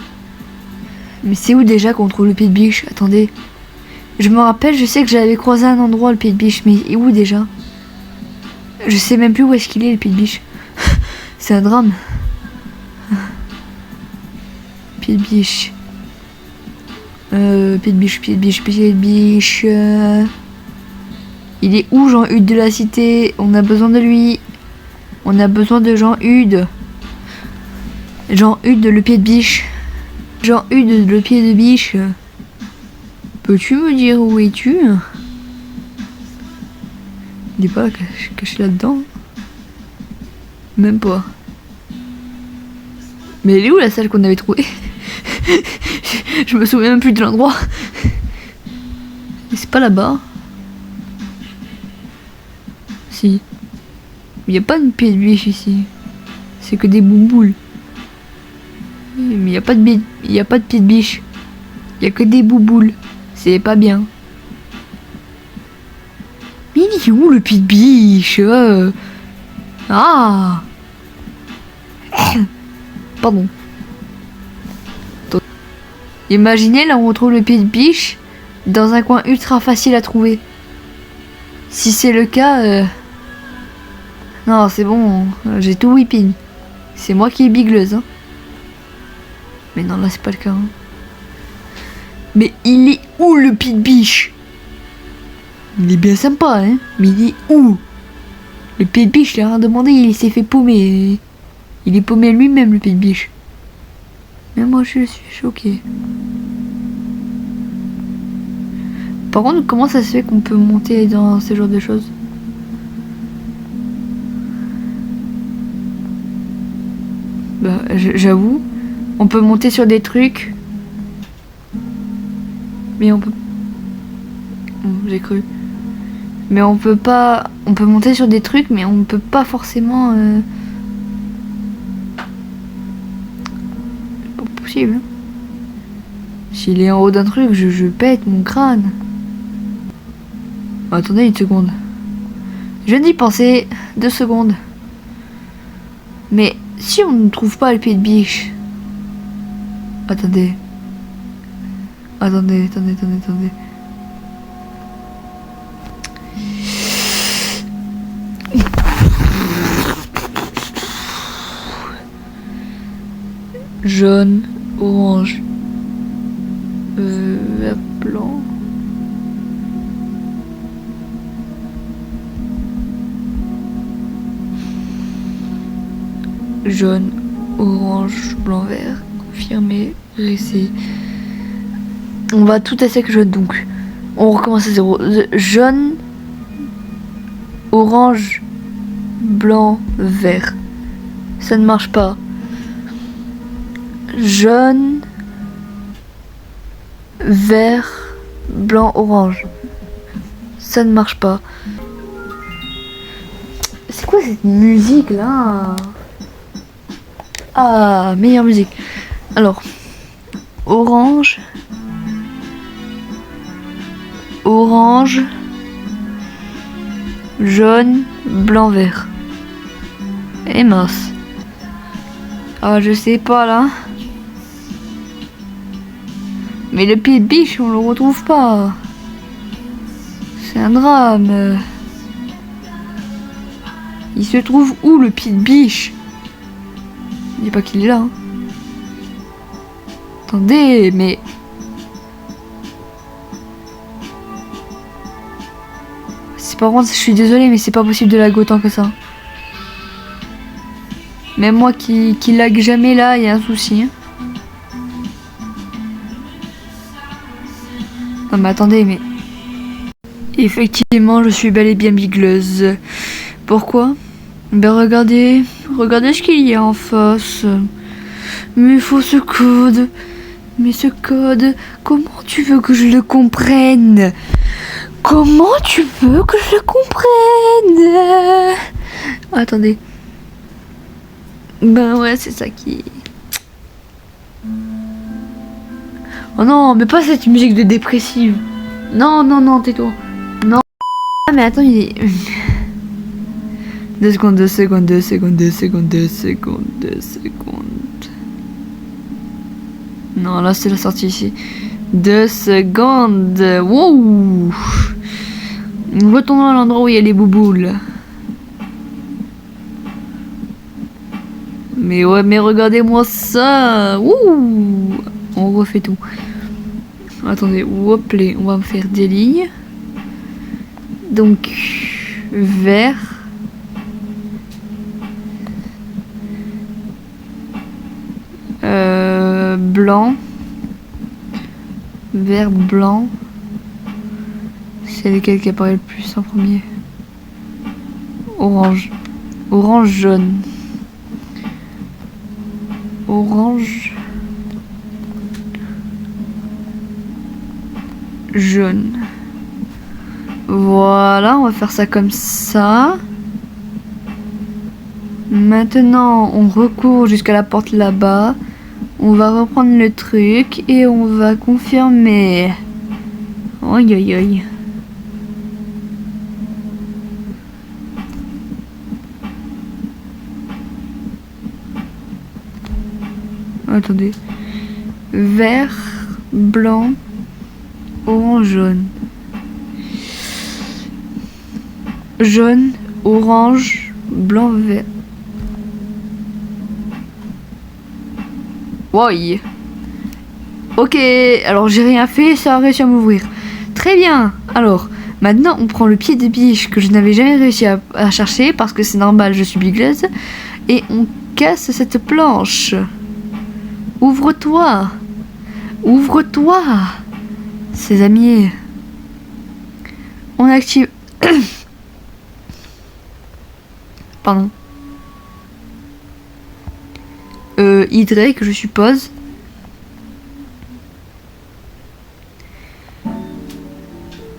Mais c'est où, déjà, qu'on trouve le pied de biche? Attendez. Je me rappelle, je sais que j'avais croisé un endroit, le pied de biche. Mais où, déjà? Je sais même plus où est-ce qu'il est, le pied de biche. C'est un drame. Pied de biche. Pied de biche, pied de biche, pied de biche. Il est où, Jean-Hude de la cité? On a besoin de lui. On a besoin de Jean-Hude. Jean-Hude, le pied de biche. Jean-Hude, le pied de biche. Peux-tu me dire où es-tu? Il est pas caché là-dedans. Même pas. Mais elle est où la salle qu'on avait trouvée? Je me souviens même plus de l'endroit. C'est pas là-bas. Si. Il n'y a pas de pied de biche ici. C'est que des bouboules. Mais il n'y a pas de pied de biche. Il n'y a que des bouboules. C'est pas bien. Mais il est où le pied de biche? Ah. Pardon. Imaginez, là on retrouve le pied de biche dans un coin ultra facile à trouver. Si c'est le cas... Non, c'est bon, j'ai tout whipping. C'est moi qui est bigleuse. Hein. Mais non, là c'est pas le cas. Hein. Mais il est où le pied de biche? Il est bien sympa, hein. Mais il est où? Le pied de biche, je l'ai rien demandé, il s'est fait paumer. Il est paumé lui-même, le pied de biche. Mais moi, je suis choquée. Par contre, comment ça se fait qu'on peut monter dans ce genre de choses? Bah, j'avoue, on peut monter sur des trucs. Mais on peut... J'ai cru. Mais on peut pas... On peut monter sur des trucs, mais on peut pas forcément... possible. S'il est en haut d'un truc, je pète mon crâne. Attendez une seconde. Je viens d'y penser. 2 secondes. Mais si on ne trouve pas le pied de biche. Attendez. Attendez. Jaune, orange, vert, blanc. Jaune, orange, blanc, vert. Confirmé, récit. On va tout à sec jaune donc. On recommence à 0. Jaune, orange, blanc, vert. Ça ne marche pas. Jaune, vert, blanc, orange. Ça ne marche pas. C'est quoi cette musique là? Ah, meilleure musique. Alors, orange, orange, jaune, blanc, vert. Et mince. Ah, je sais pas là. Mais le pied de biche, on le retrouve pas. C'est un drame. Il se trouve où le pied de biche? Je dis pas qu'il est là. Hein. Attendez, mais... C'est pas vrai, je suis désolée, mais c'est pas possible de lag autant que ça. Même moi qui lag jamais là, il y a un souci. Hein. Non mais attendez, mais... Effectivement, je suis bel et bien bigleuse. Pourquoi? Ben regardez ce qu'il y a en face. Mais il faut ce code. Mais ce code, comment tu veux que je le comprenne? Comment tu veux que je le comprenne? Attendez. Ben ouais, c'est ça qui... Oh non, mais pas cette musique de dépressive. Non, tais-toi. Non. Ah mais attends, il est... 2 secondes. Non, là c'est la sortie ici. 2 secondes. Wow. Retournons à l'endroit où il y a les bouboules. Mais ouais, mais regardez-moi ça. Ouh. On refait tout. Attendez, hop, on va faire des lignes. Donc, vert. Blanc. Vert, blanc. C'est lequel qui apparaît le plus en premier? Orange. Orange, jaune. Orange. Jaune. Voilà, on va faire ça comme ça. Maintenant, on recourt jusqu'à la porte là-bas. On va reprendre le truc et on va confirmer. Aïe aïe aïe. Attendez. Vert, blanc, orange, jaune. Jaune, orange, blanc, vert. Oui. Ok, alors j'ai rien fait, ça a réussi à m'ouvrir. Très bien. Alors, maintenant on prend le pied de biche que je n'avais jamais réussi à chercher parce que c'est normal, je suis bigleuse. Et on casse cette planche. Ouvre-toi. Ouvre-toi. Ses amis. On active... Pardon. Y, je suppose.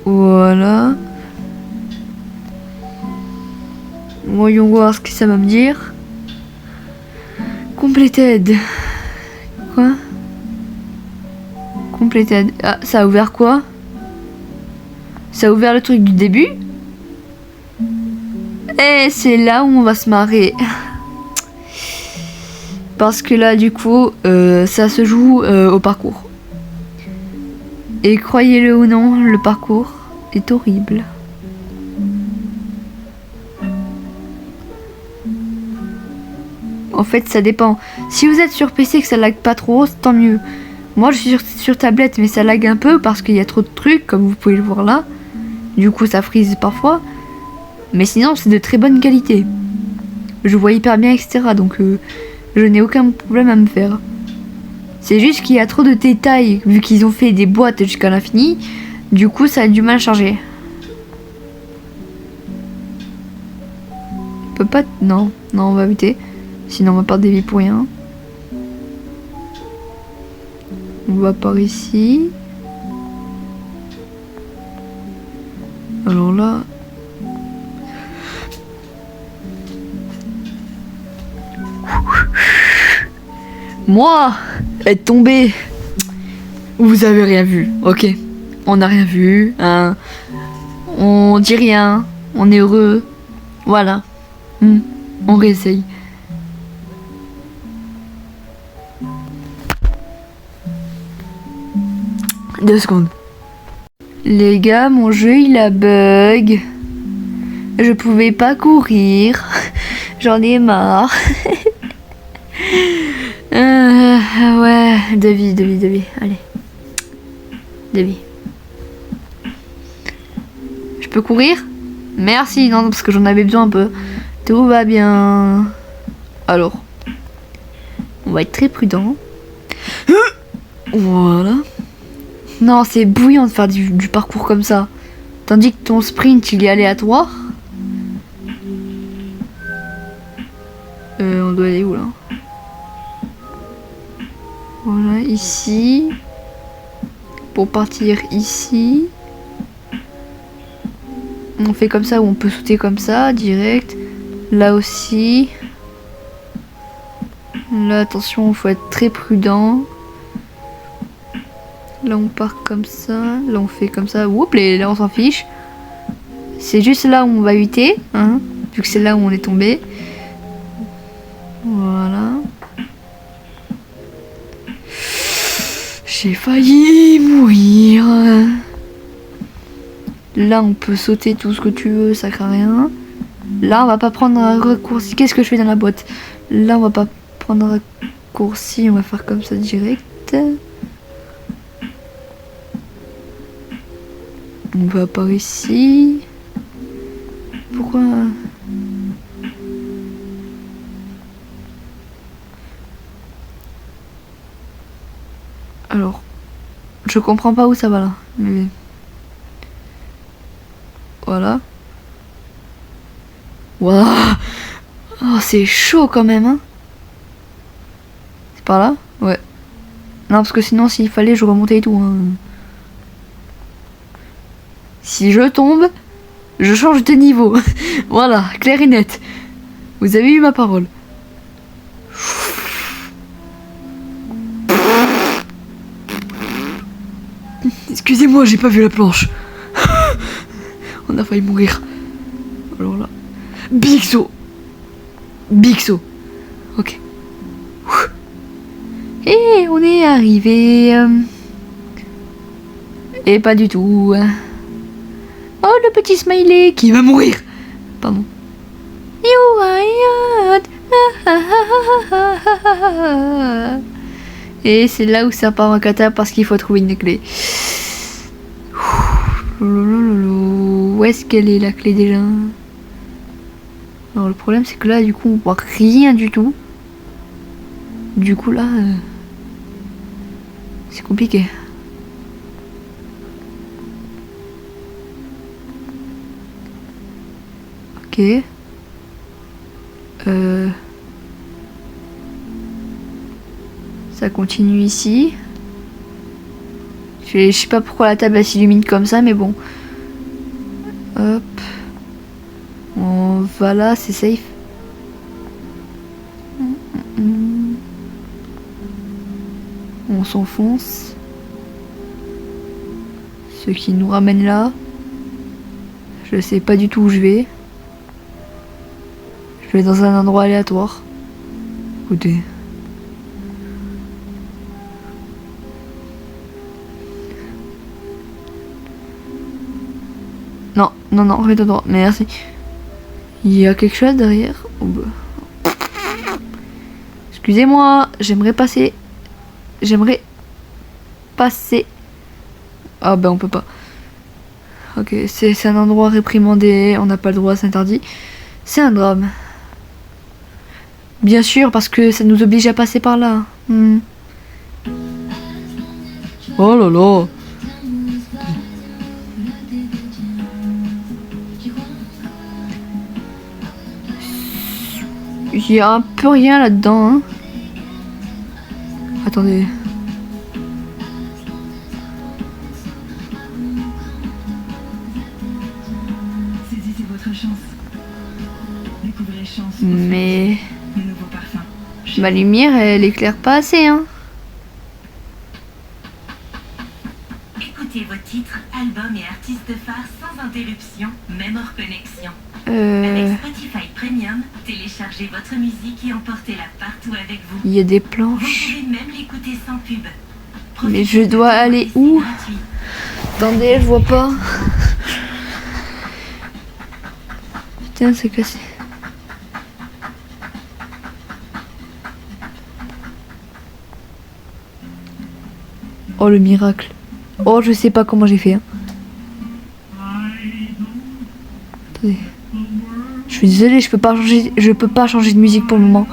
Voilà. Voyons voir ce que ça va me dire. Completed. Quoi? complété. Ah, ça a ouvert quoi? Ça a ouvert le truc du début? Et c'est là où on va se marrer. Parce que là, du coup, ça se joue au parcours. Et croyez-le ou non, le parcours est horrible. En fait, ça dépend. Si vous êtes sur PC et que ça lag pas trop, tant mieux. Moi, je suis sur tablette, mais ça lag un peu parce qu'il y a trop de trucs, comme vous pouvez le voir là. Du coup, ça freeze parfois. Mais sinon, c'est de très bonne qualité. Je vois hyper bien, etc. Donc, je n'ai aucun problème à me faire. C'est juste qu'il y a trop de détails, vu qu'ils ont fait des boîtes jusqu'à l'infini. Du coup, ça a du mal à charger. On peut pas... Non, non, on va éviter. Sinon, on va perdre des vies pour rien. On va par ici. Alors là... Moi, être tombé. Vous avez rien vu, ok. On n'a rien vu, hein. On dit rien. On est heureux. Voilà. On réessaye. Deux secondes. Les gars, mon jeu il a bug. Je pouvais pas courir. J'en ai marre. Ouais, devis. Allez. Devis. Je peux courir? Merci, non, parce que j'en avais besoin un peu. Tout va bien. Alors. On va être très prudent. Voilà. Non, c'est bouillant de faire du parcours comme ça. Tandis que ton sprint, il est aléatoire. On doit aller où là? Voilà, ici. Pour partir ici. On fait comme ça ou on peut sauter comme ça, direct. Là aussi. Là, attention, il faut être très prudent. Là, on part comme ça. Là, on fait comme ça. Oups, là, on s'en fiche. C'est juste là où on va éviter, hein, vu que c'est là où on est tombé. Voilà. J'ai failli mourir. Là, on peut sauter tout ce que tu veux, ça craint rien. Là, on va pas prendre un raccourci. Qu'est-ce que je fais dans la boîte? Là, on va pas prendre un raccourci. On va faire comme ça direct. On va par ici. Pourquoi? Alors, je comprends pas où ça va là. Mais... Voilà. Waouh. Oh, c'est chaud quand même, hein. C'est par là? Ouais. Non, parce que sinon, s'il fallait, je remontais et tout. Hein. Si je tombe, je change de niveau. Voilà, clair et net. Vous avez eu ma parole. Excusez-moi, j'ai pas vu la planche. On a failli mourir. Alors là. Big saut. Big saut. Ok. Et on est arrivé. Et pas du tout. Oh, le petit smiley qui va mourir. Pardon. You are yacht. Et c'est là où ça part en cata parce qu'il faut trouver une clé. Où est-ce qu'elle est la clé déjà? Alors le problème c'est que là du coup on voit rien du tout. Du coup là c'est compliqué. Ok. Ça continue ici. Je sais pas pourquoi la table elle s'illumine comme ça, mais bon. Hop. On va là, c'est safe. On s'enfonce. Ce qui nous ramène là. Je sais pas du tout où je vais. Je vais dans un endroit aléatoire. Écoutez. Non, non, non, fais tout droit. Merci. Il y a quelque chose derrière. Oh bah. Excusez-moi, j'aimerais passer. J'aimerais passer. Ah bah on peut pas. Ok, c'est un endroit réprimandé, on n'a pas le droit, c'est interdit. C'est un drame. Bien sûr, parce que ça nous oblige à passer par là. Oh là là. Il y a un peu rien là-dedans. Hein. Attendez. Saisissez votre chance. Découvrez chance. Mais Le nouveau parfum. ma lumière, elle éclaire pas assez, hein. Écoutez vos titres, albums et artistes phares sans interruption, même hors connexion. Avec Spotify Premium, téléchargez votre musique et emportez-la partout avec vous. Il y a des Vous planches. pouvez même l'écouter sans pub. Mais je dois aller où? Attendez, je vois pas. Putain, c'est cassé. Oh, le miracle. Oh, je sais pas comment j'ai fait. Hein. Attendez. Je suis désolée, je peux pas changer de musique pour le moment.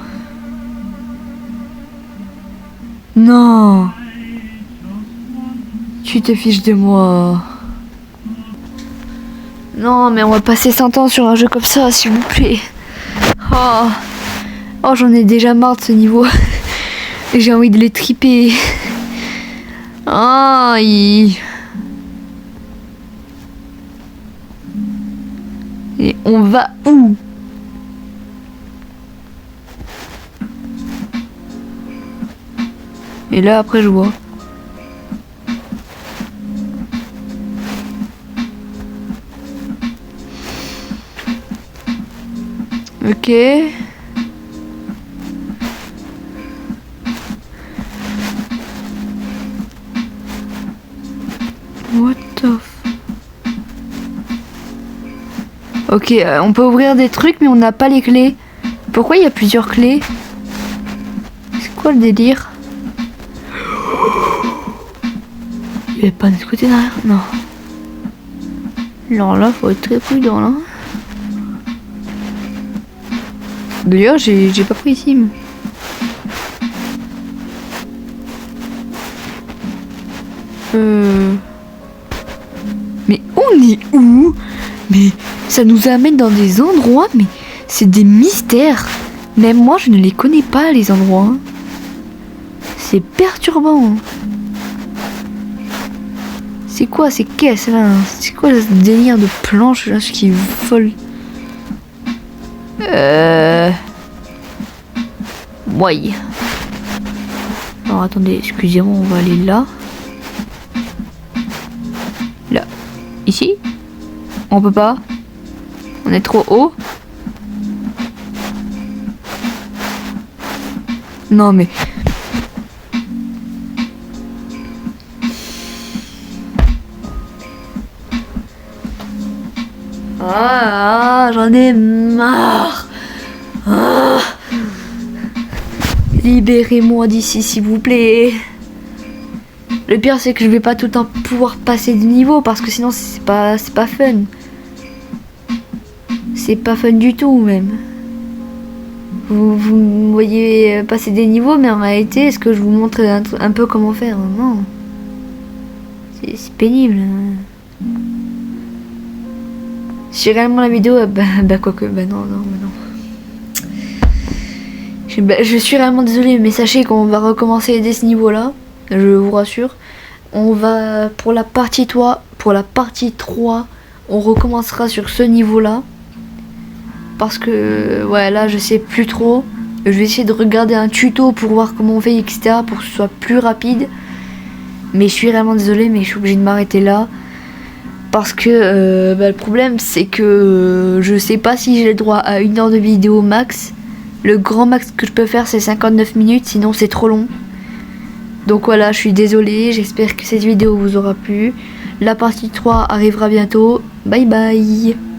Non. Tu te fiches de moi. Non, mais on va passer 100 ans sur un jeu comme ça, s'il vous plaît. Oh, oh j'en ai déjà marre de ce niveau. J'ai envie de les triper. Ah, Et on va où? Et là, après, je vois. Ok. What the f... Ok, on peut ouvrir des trucs, mais on n'a pas les clés. Pourquoi il y a plusieurs clés? C'est quoi le délire? Il n'y avait pas de ce côté derrière? Non. Alors là, faut être très prudent là. D'ailleurs, j'ai pas pris ici. Mais on est où? Mais ça nous amène dans des endroits, mais c'est des mystères. Même moi, je ne les connais pas, les endroits. C'est perturbant. C'est quoi ces caisses là? C'est quoi ce délire de planches là, ce qui est folle? Ouais. Alors attendez, excusez-moi, on va aller là. Là. Ici? On peut pas? On est trop haut? Non mais... Ah, j'en ai marre. Ah. Libérez-moi d'ici, s'il vous plaît. Le pire, c'est que je vais pas tout le temps pouvoir passer de niveau parce que sinon, c'est pas fun. C'est pas fun du tout, même. Vous me voyez passer des niveaux, mais en réalité, est-ce que je vous montre un peu comment faire? Non. C'est pénible. Si réellement la vidéo, quoique, non. Je suis réellement désolée, mais sachez qu'on va recommencer dès ce niveau-là. Je vous rassure. On va, pour la partie 3, on recommencera sur ce niveau-là. Parce que, ouais, là, je sais plus trop. Je vais essayer de regarder un tuto pour voir comment on fait, etc. pour que ce soit plus rapide. Mais je suis vraiment désolée, mais je suis obligée de m'arrêter là. Parce que le problème c'est que je sais pas si j'ai le droit à 1 heure de vidéo max. Le grand max que je peux faire c'est 59 minutes, sinon c'est trop long. Donc voilà, je suis désolée, j'espère que cette vidéo vous aura plu. La partie 3 arrivera bientôt. Bye bye.